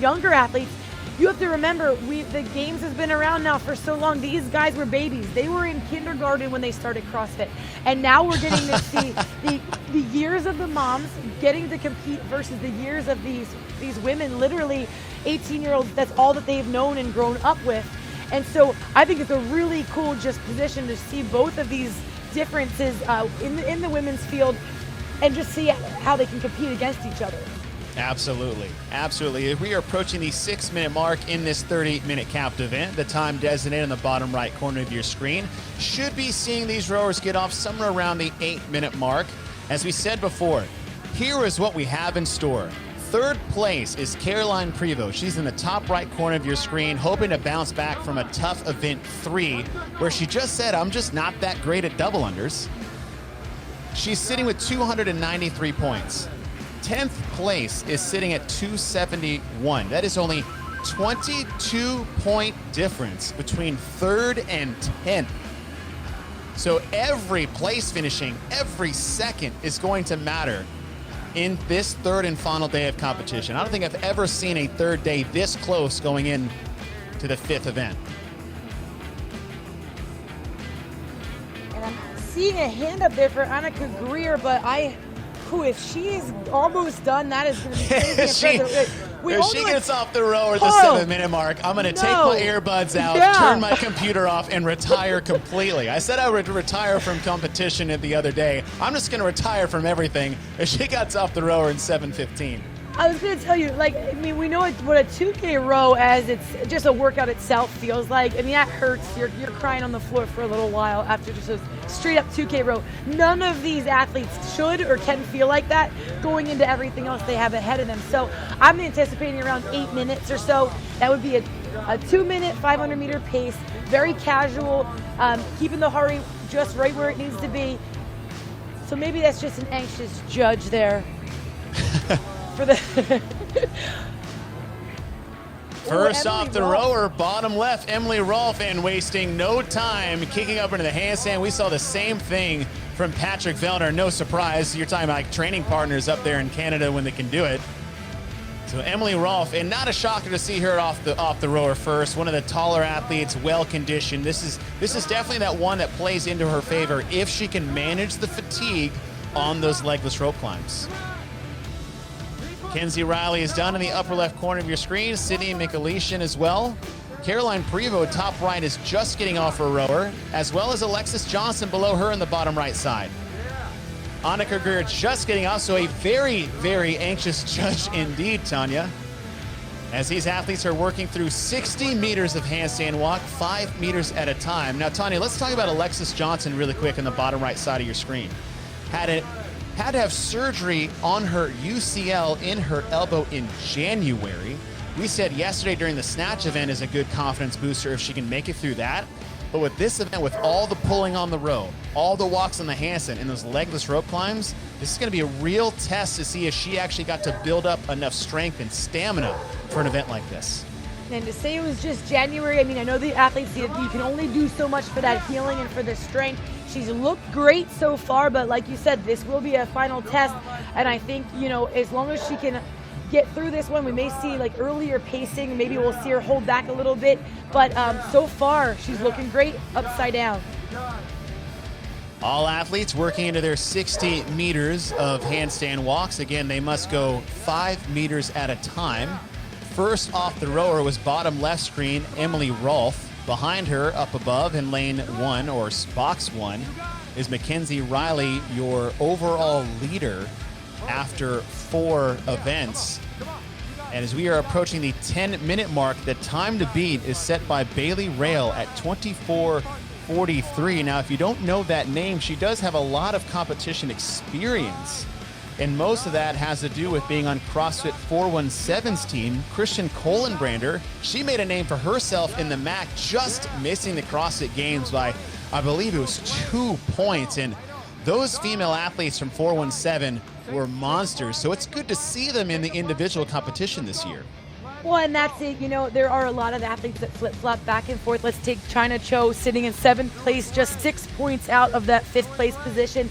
younger athletes, you have to remember, the games has been around now for so long. These guys were babies. They were in kindergarten when they started CrossFit. And now we're getting to see the years of the moms getting to compete versus the years of these women, literally 18-year-olds. That's all that they've known and grown up with. And so I think it's a really cool just position to see both of these differences in the women's field and just see how they can compete against each other. Absolutely. Absolutely. We are approaching the 6-minute mark in this 30-minute capped event. The time designated in the bottom right corner of your screen. Should be seeing these rowers get off somewhere around the 8-minute mark. As we said before, here is what we have in store. Third place is Carolyne Prevost. She's in the top right corner of your screen, hoping to bounce back from a tough event 3, where she just said, I'm just not that great at double unders. She's sitting with 293 points. 10th place is sitting at 271. That is only 22-point difference between 3rd and 10th. So every place finishing, every second is going to matter in this 3rd and final day of competition. I don't think I've ever seen a 3rd day this close going in to the 5th event. And I'm seeing a hand up there for Anikha Greer, but if she is almost done, that is going to be crazy. If she gets off the row at the 7-minute mark, I'm going to take my earbuds out, turn my computer off, and retire completely. I said I would retire from competition the other day. I'm just going to retire from everything if she gets off the rower in 7:15. I was going to tell you, we know what a 2K row, as it's just a workout itself, feels like. I mean, that hurts. You're crying on the floor for a little while after just a straight up 2K row. None of these athletes should or can feel like that going into everything else they have ahead of them. So I'm anticipating around 8 minutes or so. That would be a 2-minute, 500-meter pace, very casual, keeping the heart rate just right where it needs to be. So maybe that's just an anxious judge there. For the First off the rower, bottom left, Emily Rolfe, and wasting no time kicking up into the handstand. We saw the same thing from Patrick Vellner. No surprise. You're talking about training partners up there in Canada when they can do it. So Emily Rolfe, and not a shocker to see her off the rower first. One of the taller athletes, well conditioned. This is definitely that one that plays into her favor if she can manage the fatigue on those legless rope climbs. Mekenzie Riley is done in the upper left corner of your screen. Sydney Michalyshen as well. Carolyne Prevost, top right, is just getting off her rower, as well as Alexis Johnson below her in the bottom right side. Anikha Greer just getting off, so a very, very anxious judge indeed, Tanya, as these athletes are working through 60 meters of handstand walk, 5 meters at a time. Now, Tanya, let's talk about Alexis Johnson really quick on the bottom right side of your screen. Had to have surgery on her UCL in her elbow in January. We said yesterday during the snatch event is a good confidence booster if she can make it through that. But with this event, with all the pulling on the row, all the walks on the handstand, and those legless rope climbs, this is going to be a real test to see if she actually got to build up enough strength and stamina for an event like this. And to say it was just January, I mean, I know the athletes, you can only do so much for that healing and for the strength. She's looked great so far, but like you said, this will be a final test. And I think, as long as she can get through this one, we may see earlier pacing. Maybe we'll see her hold back a little bit. But so far, she's looking great upside down. All athletes working into their 60 meters of handstand walks. Again, they must go 5 meters at a time. First off the rower was bottom left screen, Emily Rolfe. Behind her, up above in lane 1 or box 1, is Mekenzie Riley, your overall leader after 4 events. And as we are approaching the 10-minute mark, the time to beat is set by Bailey Rail at 24:43. Now, if you don't know that name, she does have a lot of competition experience. And most of that has to do with being on CrossFit 417's team. Christian Kohlenbrander, she made a name for herself in the MAC, just missing the CrossFit Games by, I believe it was 2 points. And those female athletes from 417 were monsters. So it's good to see them in the individual competition this year. Well, and that's it. There are a lot of athletes that flip-flop back and forth. Let's take China Cho sitting in 7th place, just 6 points out of that 5th place position.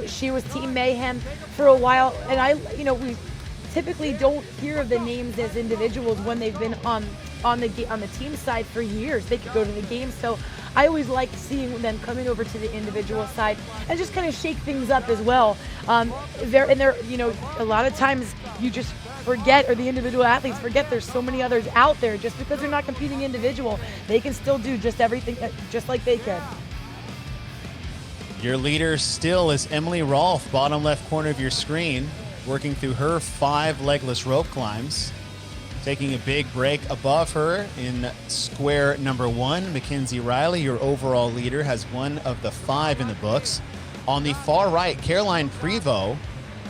She was Team Mayhem for a while, and we typically don't hear of the names as individuals when they've been on the team side for years. They could go to the games, so I always like seeing them coming over to the individual side and just kind of shake things up as well. A lot of times you just forget, or the individual athletes forget, there's so many others out there. Just because they're not competing individual, they can still do just everything just like they can. Your leader still is Emily Rolfe, bottom left corner of your screen. working through her 5 legless rope climbs. Taking a big break above her in square number 1, Mekenzie Riley, your overall leader, has one of the 5 in the books. On the far right, Carolyne Prevost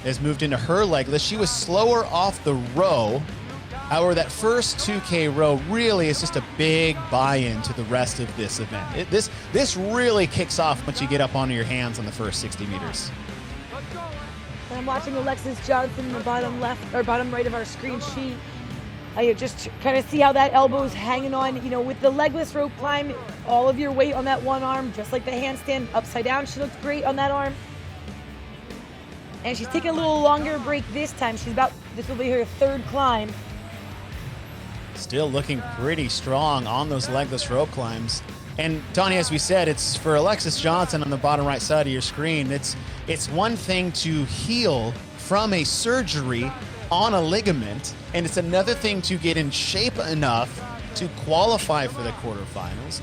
has moved into her legless. She was slower off the row. However, that first 2K row really is just a big buy-in to the rest of this event. This really kicks off once you get up onto your hands on the first 60 meters. And I'm watching Alexis Johnson in the bottom left or bottom right of our screen sheet. I just kind of see how that elbow is hanging on, you know, with the legless rope climb, all of your weight on that one arm, just like the handstand upside down. She looked great on that arm. And she's taking a little longer break this time. This will be her 3rd climb. Still looking pretty strong on those legless rope climbs. And Donnie, as we said, it's for Alexis Johnson on the bottom right side of your screen. It's one thing to heal from a surgery on a ligament, and it's another thing to get in shape enough to qualify for the quarterfinals,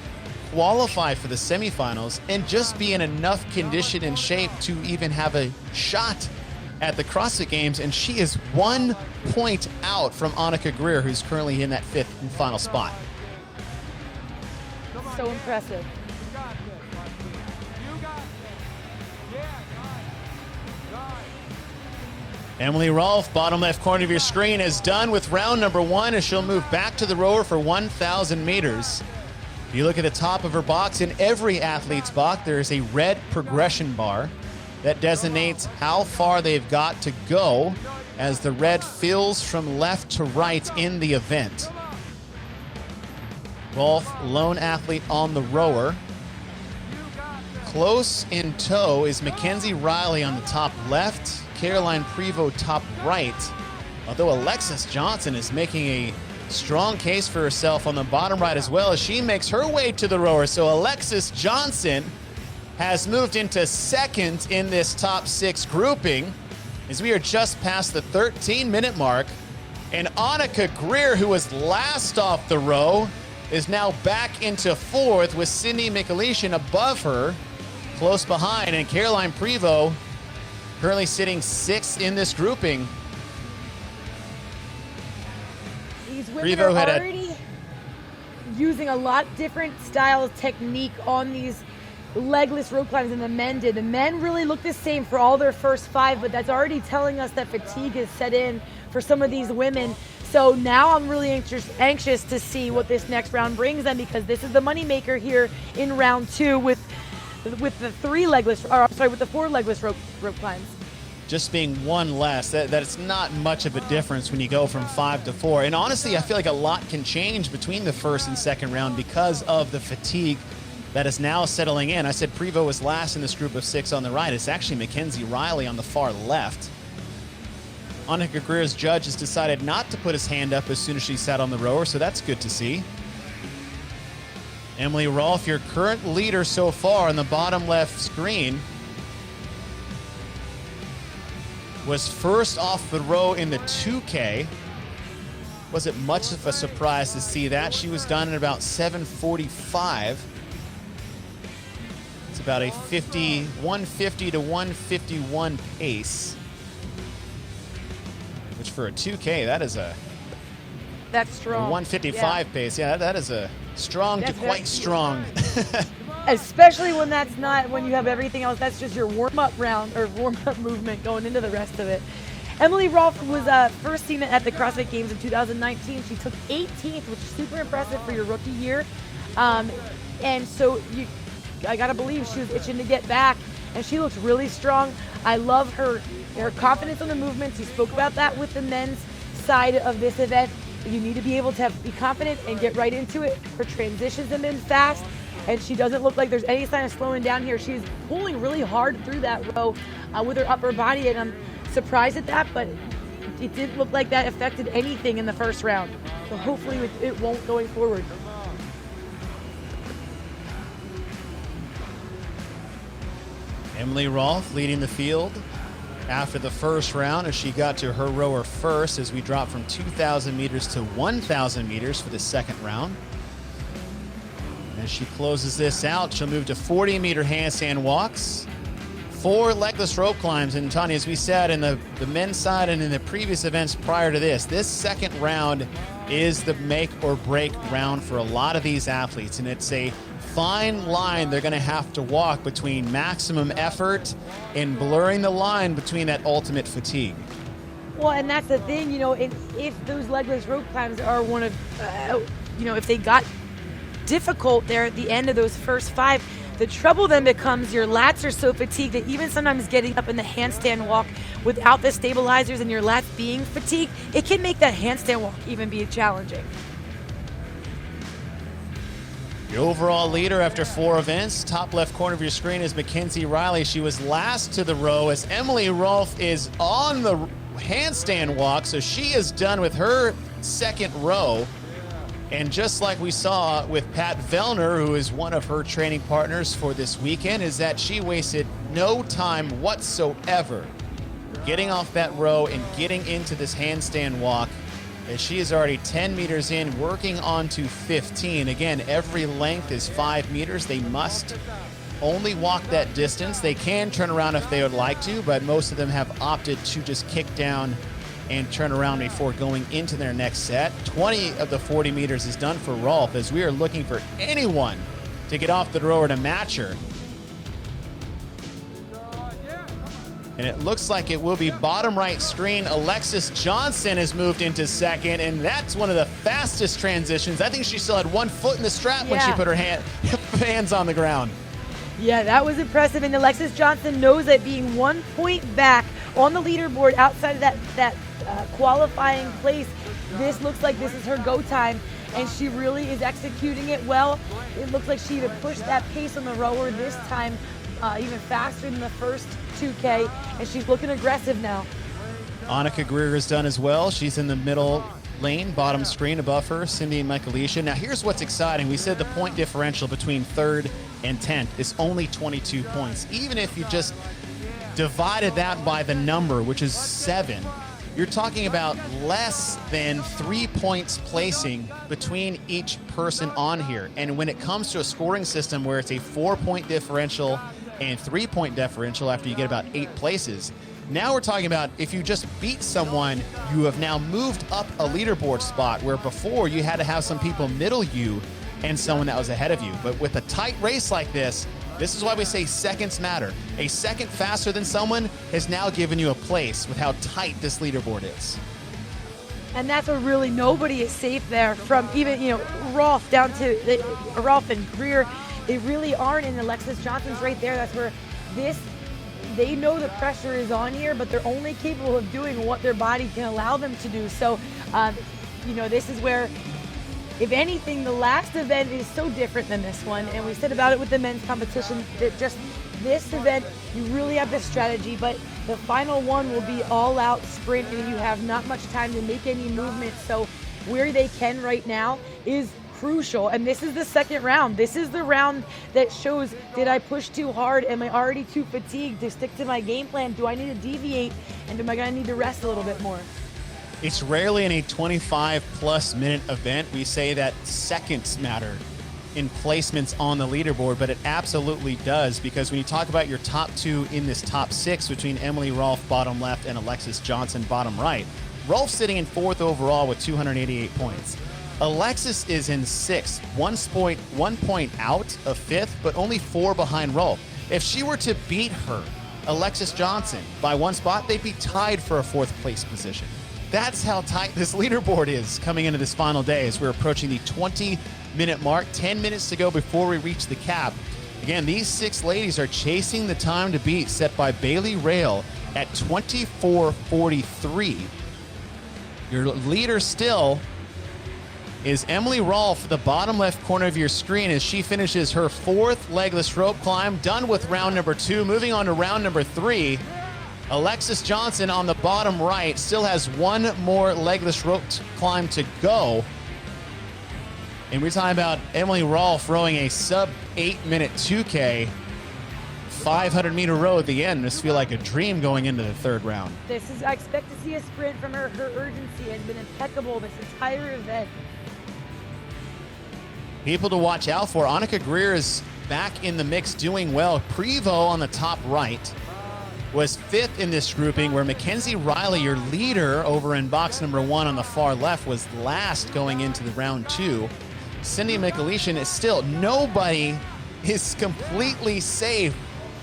qualify for the semifinals, and just be in enough condition and shape to even have a shot at the CrossFit Games. And she is 1 point out from Anikha Greer, who's currently in that 5th and final spot. So impressive. Emily Rolfe, bottom left corner of your screen, is done with round number 1 as she'll move back to the rower for 1,000 meters. If you look at the top of her box, in every athlete's box, there is a red progression bar that designates how far they've got to go as the red fills from left to right in the event. Rolfe, lone athlete on the rower. Close in tow is Mekenzie Riley on the top left, Carolyne Prevost top right, although Alexis Johnson is making a strong case for herself on the bottom right as well as she makes her way to the rower. So Alexis Johnson has moved into 2nd in this top 6 grouping as we are just past the 13-minute mark. And Anikha Greer, who was last off the row, is now back into 4th with Michalyshen above her, close behind, and Carolyne Prevost currently sitting 6th in this grouping. These women are already using a lot different style of technique on these legless rope climbs than the men did. The men really look the same for all their first 5, but that's already telling us that fatigue has set in for some of these women. So now I'm really anxious to see what this next round brings them, because this is the moneymaker here in round 2 with the 4 legless rope climbs. Just being 1 less, that's not much of a difference when you go from 5 to 4. And honestly, I feel like a lot can change between the 1st and 2nd round because of the fatigue that is now settling in. I said Prevost was last in this group of 6 on the right. It's actually Mekenzie Riley on the far left. Anikha Greer's judge has decided not to put his hand up as soon as she sat on the rower, so that's good to see. Emily Rolfe, your current leader so far on the bottom left screen, was first off the row in the 2K. Wasn't much of a surprise to see that. She was done in about 7:45. It's about a 150 to 151 pace, which for a 2K, that's strong. 155 pace. Yeah, that is a strong to quite strong. Especially when that's not, when you have everything else, that's just your warm-up round or warm-up movement going into the rest of it. Emily Rolfe was first seen at the CrossFit Games in 2019. She took 18th, which is super impressive for your rookie year. And so I gotta believe she was itching to get back, and she looks really strong. I love her confidence on the movements. You spoke about that with the men's side of this event. You need to be able to be confident and get right into it. Her transitions have been fast, and she doesn't look like there's any sign of slowing down here. She's pulling really hard through that row with her upper body, and I'm surprised at that, but it didn't look like that affected anything in the first round. So hopefully it won't going forward. Emily Rolfe leading the field after the first round as she got to her rower first as we drop from 2,000 meters to 1,000 meters for the second round. As she closes this out, she'll move to 40-meter handstand walks, 4 legless rope climbs. And Tanya, as we said in the men's side and in the previous events prior to this second round is the make or break round for a lot of these athletes. And it's a fine line they're going to have to walk between maximum effort and blurring the line between that ultimate fatigue. Well, and that's the thing, if those legless rope climbs are one of, if they got difficult there at the end of those first 5, the trouble then becomes your lats are so fatigued that even sometimes getting up in the handstand walk without the stabilizers and your lats being fatigued, it can make that handstand walk even be challenging. The overall leader after 4 events, top left corner of your screen, is Mekenzie Riley. She was last to the row as Emily Rolfe is on the handstand walk, so she is done with her second row. And just like we saw with Pat Vellner, who is one of her training partners for this weekend, is that she wasted no time whatsoever getting off that row and getting into this handstand walk, as she is already 10 meters in, working on to 15. Again, every length is 5 meters. They must only walk that distance. They can turn around if they would like to, but most of them have opted to just kick down and turn around before going into their next set. 20 of the 40 meters is done for Rolfe, as we are looking for anyone to get off the rower to match her. And it looks like it will be bottom right screen. Alexis Johnson has moved into second, and that's one of the fastest transitions. I think she still had 1 foot in the strap when she put her hands on the ground. Yeah, that was impressive. And Alexis Johnson knows that being 1 point back on the leaderboard outside of that qualifying place, this looks like this is her go time, and she really is executing it well. It looks like she even pushed that pace on the rower this time even faster than the first 2K, and she's looking aggressive now. Anikha Greer is done as well. She's in the middle lane, bottom screen above her, Cindy and Michalyshen. Now here's what's exciting. We said the point differential between 3rd and 10th is only 22 points. Even if you just divided that by the number, which is 7, you're talking about less than 3 points placing between each person on here. And when it comes to a scoring system where it's a 4-point differential and 3-point differential after you get about 8 places, now we're talking about if you just beat someone, you have now moved up a leaderboard spot, where before you had to have some people middle you and someone that was ahead of you. But with a tight race like this is why we say seconds matter. A second faster than someone has now given you a place with how tight this leaderboard is. And that's where really nobody is safe there, from even, Rolfe down to Rolfe and Greer. They really aren't, and Alexis Johnson's right there. That's where they know the pressure is on here, but they're only capable of doing what their body can allow them to do. So, this is where, if anything, the last event is so different than this one. And we said about it with the men's competition that just this event, you really have this strategy, but the final one will be all out sprint, and you have not much time to make any movement. So where they can right now is crucial. And this is the second round. This is the round that shows, did I push too hard? Am I already too fatigued to stick to my game plan? Do I need to deviate? And am I going to need to rest a little bit more? It's rarely in a 25-plus minute event we say that seconds matter in placements on the leaderboard, but it absolutely does, because when you talk about your top 2 in this top 6 between Emily Rolfe, bottom left, and Alexis Johnson, bottom right, Rolfe sitting in 4th overall with 288 points. Alexis is in 6th, 1 point out of 5th, but only 4 behind Rolfe. If she were to beat her, Alexis Johnson, by 1 spot, they'd be tied for a 4th place position. That's how tight this leaderboard is coming into this final day, as we're approaching the 20-minute mark, 10 minutes to go before we reach the cap. Again, these 6 ladies are chasing the time to beat set by Bailey Rail at 24:43. Your leader still is Emily Rolfe, the bottom left corner of your screen, as she finishes her 4th legless rope climb, done with round number 2, moving on to round number 3. Alexis Johnson on the bottom right still has 1 more legless rope climb to go. And we're talking about Emily Rolfe rowing a sub-8-minute 2K, 500-meter row at the end. This feels like a dream going into the 3rd round. I expect to see a sprint from her. Her urgency has been impeccable this entire event. People to watch out for. Anikha Greer is back in the mix, doing well. Prevost on the top right. was 5th in this grouping, where Mekenzie Riley, your leader over in box number 1 on the far left, was last going into the round 2. Cindy Michalyshen is still, nobody is completely safe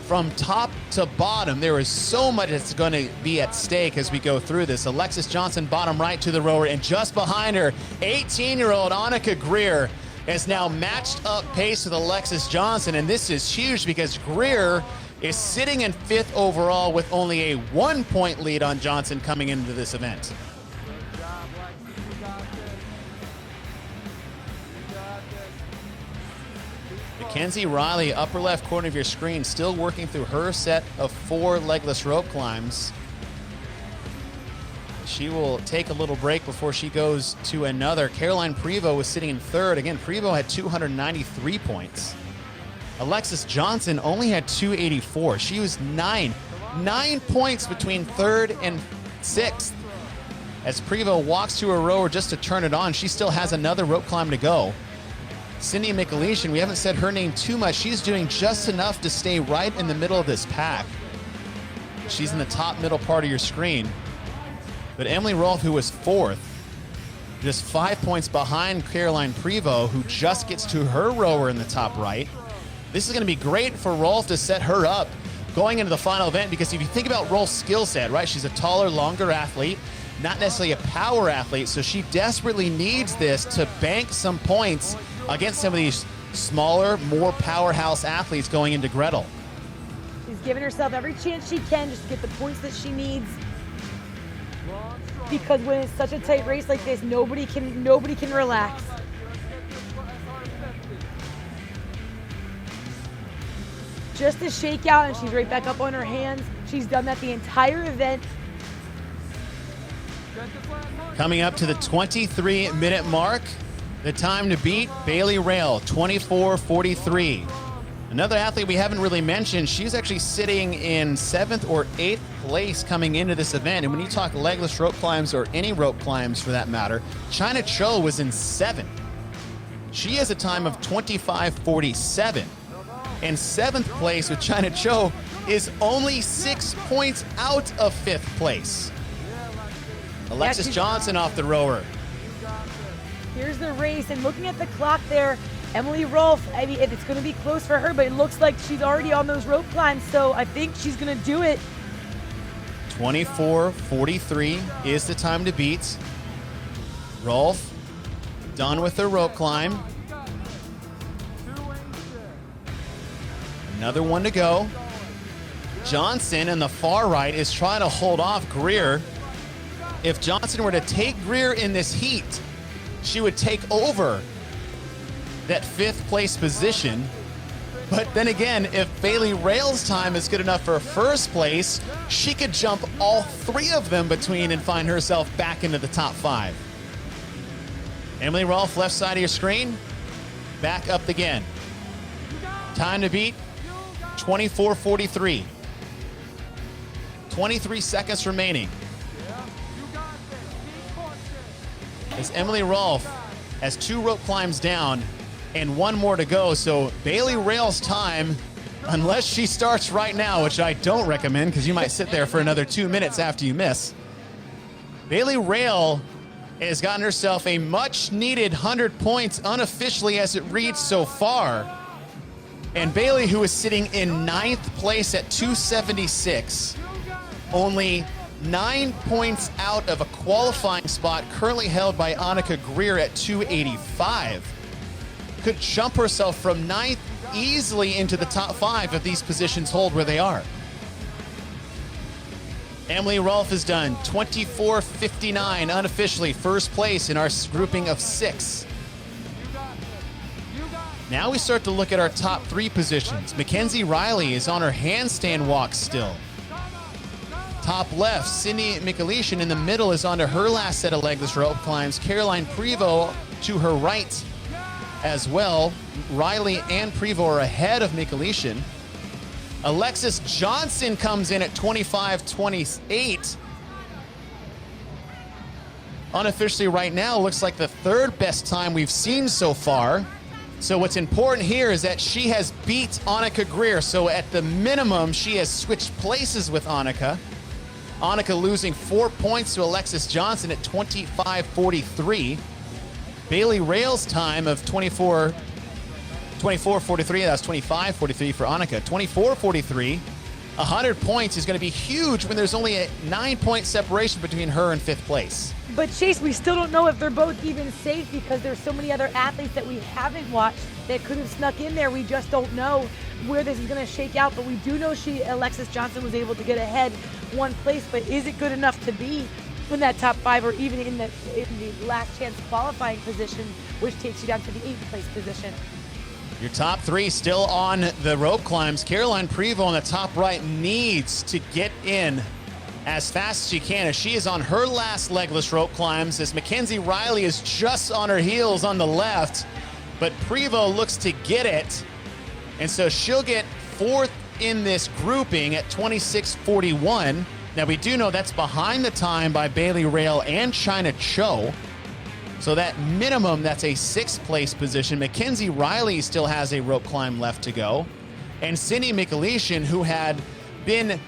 from top to bottom. There is so much that's going to be at stake as we go through this. Alexis Johnson, bottom right to the rower, and just behind her, 18-year-old Anikha Greer is now matched up pace with Alexis Johnson, and this is huge because Greer is sitting in 5th overall with only a 1-point lead on Johnson coming into this event. Mekenzie Riley, upper left corner of your screen, still working through her set of 4 legless rope climbs. She will take a little break before she goes to another. Carolyne Prevost was sitting in 3rd. Again, Prevost had 293 points. Alexis Johnson only had 284. She was 9 points between 3rd and 6th. As Prevost walks to her rower just to turn it on, she still has another rope climb to go. Cindy Michalyshen, we haven't said her name too much. She's doing just enough to stay right in the middle of this pack. She's in the top middle part of your screen. But Emily Rolfe, who was 4th, just 5 points behind Carolyne Prevost, who just gets to her rower in the top right. This is going to be great for Rolfe to set her up going into the final event, because if you think about Rolfe's skill set, right, she's a taller, longer athlete, not necessarily a power athlete, so she desperately needs this to bank some points against some of these smaller, more powerhouse athletes going into Gretel. She's giving herself every chance she can just to get the points that she needs. Because when it's such a tight race like this, nobody can relax. Just a shakeout and she's right back up on her hands. She's done that the entire event. Coming up to the 23-minute mark, the time to beat, Bailey Rail, 24:43. Another athlete we haven't really mentioned, she's actually sitting in 7th or 8th place coming into this event. And when you talk legless rope climbs, or any rope climbs for that matter, China Cho was in 7th. She has a time of 25:47. And 7th place with China Cho is only 6 points out of 5th place. Alexis Johnson off the rower. Here's the race, and looking at the clock there, Emily Rolfe, I mean, it's going to be close for her, but it looks like she's already on those rope climbs, so I think she's going to do it. 24:43 is the time to beat. Rolfe done with her rope climb. Another one to go. Johnson in the far right is trying to hold off Greer. If Johnson were to take Greer in this heat, she would take over that 5th place position. But then again, if Bailey Rail's time is good enough for 1st place, she could jump all 3 of them between and find herself back into the top 5. Emily Rolfe, left side of your screen, back up again. Time to beat, 24:43. 23 seconds remaining. As Emily Rolfe has 2 rope climbs down and 1 more to go, so Bailey Rail's time, unless she starts right now, which I don't recommend because you might sit there for another 2 minutes after you miss. Bailey Rail has gotten herself a much-needed 100 points unofficially as it reads so far. And Bailey, who is sitting in 9th place at 276, only 9 points out of a qualifying spot currently held by Anikha Greer at 285, could jump herself from 9th easily into the top 5 if these positions hold where they are. Emily Rolfe is done, 24:59 unofficially, 1st place in our grouping of 6. Now we start to look at our top 3 positions. Mekenzie Riley is on her handstand walk still. Top left, Cindy Michalyshen in the middle is onto her last set of legless rope climbs. Carolyne Prevost to her right as well. Riley and Prevost are ahead of Michalyshen. Alexis Johnson comes in at 25:28. Unofficially right now, looks like the 3rd best time we've seen so far. So what's important here is that she has beat Anikha Greer. So at the minimum, she has switched places with Anikha. Anikha losing 4 points to Alexis Johnson at 25:43. Bailey Rail's time of 24:43, that was 25:43 for Anikha. 24:43, 100 points is going to be huge when there's only a 9-point separation between her and 5th place. But Chase, we still don't know if they're both even safe because there's so many other athletes that we haven't watched that could have snuck in there. We just don't know where this is going to shake out. But we do know Alexis Johnson was able to get ahead 1 place. But is it good enough to be in that top 5 or even in the last chance qualifying position, which takes you down to the 8th place position? Your top 3 still on the rope climbs. Carolyne Prevost on the top right needs to get in as fast as she can, as she is on her last legless rope climbs, as Mekenzie Riley is just on her heels on the left, but Prevost looks to get it, and so she'll get 4th in this grouping at 26:41. Now we do know that's behind the time by Bailey Rail and China Cho, so that minimum, that's a 6th place position. Mekenzie Riley still has a rope climb left to go, and Cindy Michalyshen, who had been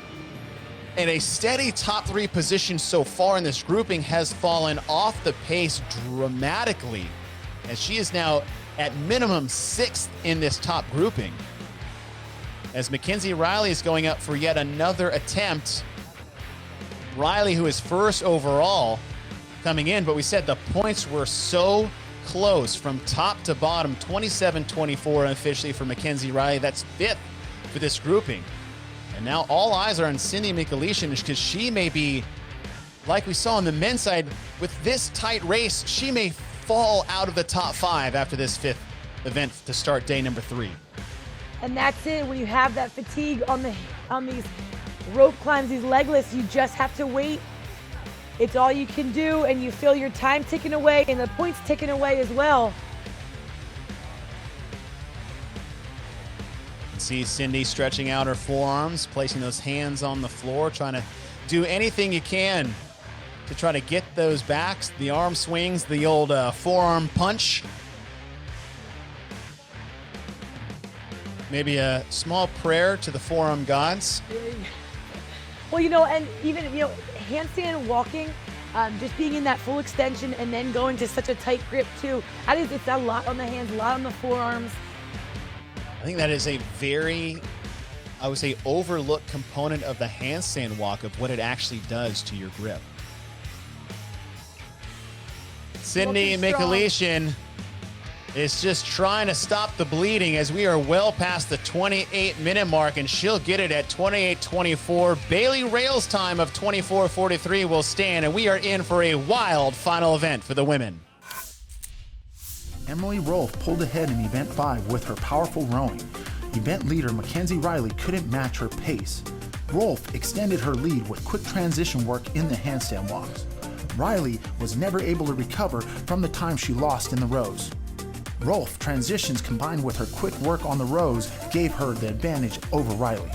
in a steady top 3 position so far in this grouping, has fallen off the pace dramatically, as she is now at minimum 6th in this top grouping. As Mekenzie Riley is going up for yet another attempt. Riley, who is 1st overall, coming in, but we said the points were so close from top to bottom. 27-24 officially for Mekenzie Riley. That's 5th for this grouping. And now all eyes are on Cindy Michalyshen, because she may be, like we saw on the men's side, with this tight race, she may fall out of the top 5 after this 5th event to start day number 3. And that's it. When you have that fatigue on these rope climbs, these legless, you just have to wait. It's all you can do, and you feel your time ticking away and the points ticking away as well. See Cindy stretching out her forearms, placing those hands on the floor, trying to do anything you can to try to get those backs, the arm swings, the old forearm punch. Maybe a small prayer to the forearm gods. Well, and even, handstand walking, just being in that full extension and then going to such a tight grip too. It's a lot on the hands, a lot on the forearms. I think that is a very, I would say, overlooked component of the handstand walk, of what it actually does to your grip. Cindy Michalyshen is just trying to stop the bleeding, as we are well past the 28-minute mark, and she'll get it at 28:24. Bailey Rail's time of 24:43 will stand, and we are in for a wild final event for the women. Emily Rolfe pulled ahead in Event 5 with her powerful rowing. Event leader Mekenzie Riley couldn't match her pace. Rolfe extended her lead with quick transition work in the handstand walks. Riley was never able to recover from the time she lost in the rows. Rolfe transitions combined with her quick work on the rows gave her the advantage over Riley.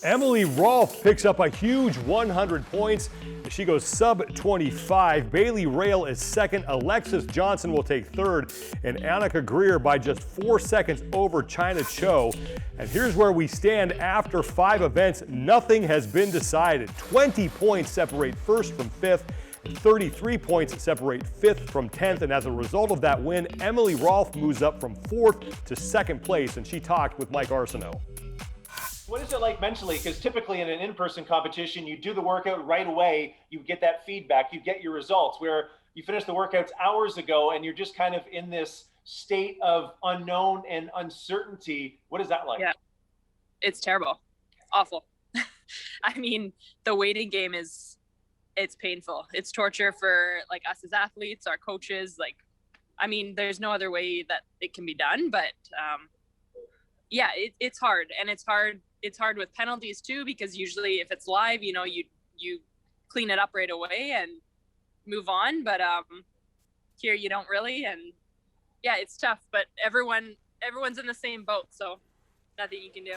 Emily Rolfe picks up a huge 100 points. She goes sub-25. Bailey Rail is 2nd. Alexis Johnson will take 3rd. And Anikha Greer by just 4 seconds over China Cho. And here's where we stand after 5 events. Nothing has been decided. 20 points separate 1st from 5th. 33 points separate 5th from 10th. And as a result of that win, Emily Rolfe moves up from 4th to 2nd place. And she talked with Mike Arsenault. What is it like mentally? Because typically in an in-person competition, you do the workout right away, you get that feedback, you get your results, where you finish the workouts hours ago and you're just kind of in this state of unknown and uncertainty. What is that like? Yeah, it's terrible, awful. I mean, the waiting game it's painful. It's torture for like us as athletes, our coaches. There's no other way that it can be done, but yeah, it's hard, and it's hard with penalties too, because usually if it's live, you clean it up right away and move on, but here you don't really, and yeah, it's tough, but everyone's in the same boat, so nothing you can do.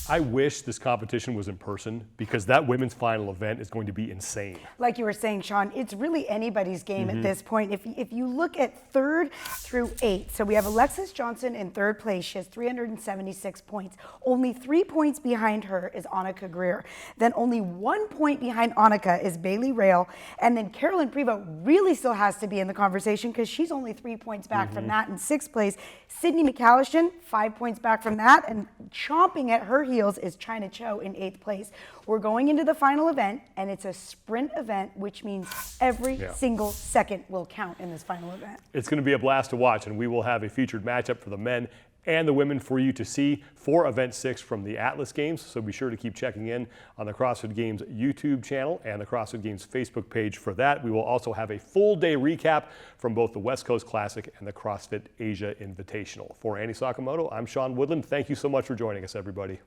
I wish this competition was in person because that women's final event is going to be insane. Like you were saying, Sean, it's really anybody's game at this point. If you look at 3rd through 8th, so we have Alexis Johnson in 3rd place. She has 376 points. Only 3 points behind her is Anikha Greer. Then only 1 point behind Anikha is Bailey Rail. And then Carolyne Prevost really still has to be in the conversation because she's only 3 points back from that in 6th place. Sydney Michalyshen, 5 points back from that. And chomping at her heels is China Cho in 8th place. We're going into the final event, and it's a sprint event, which means every single second will count in this final event. It's going to be a blast to watch, and we will have a featured matchup for the men and the women for you to see for Event 6 from the Atlas Games. So be sure to keep checking in on the CrossFit Games YouTube channel and the CrossFit Games Facebook page for that. We will also have a full day recap from both the West Coast Classic and the CrossFit Asia Invitational. For Annie Sakamoto, I'm Sean Woodland. Thank you so much for joining us, everybody.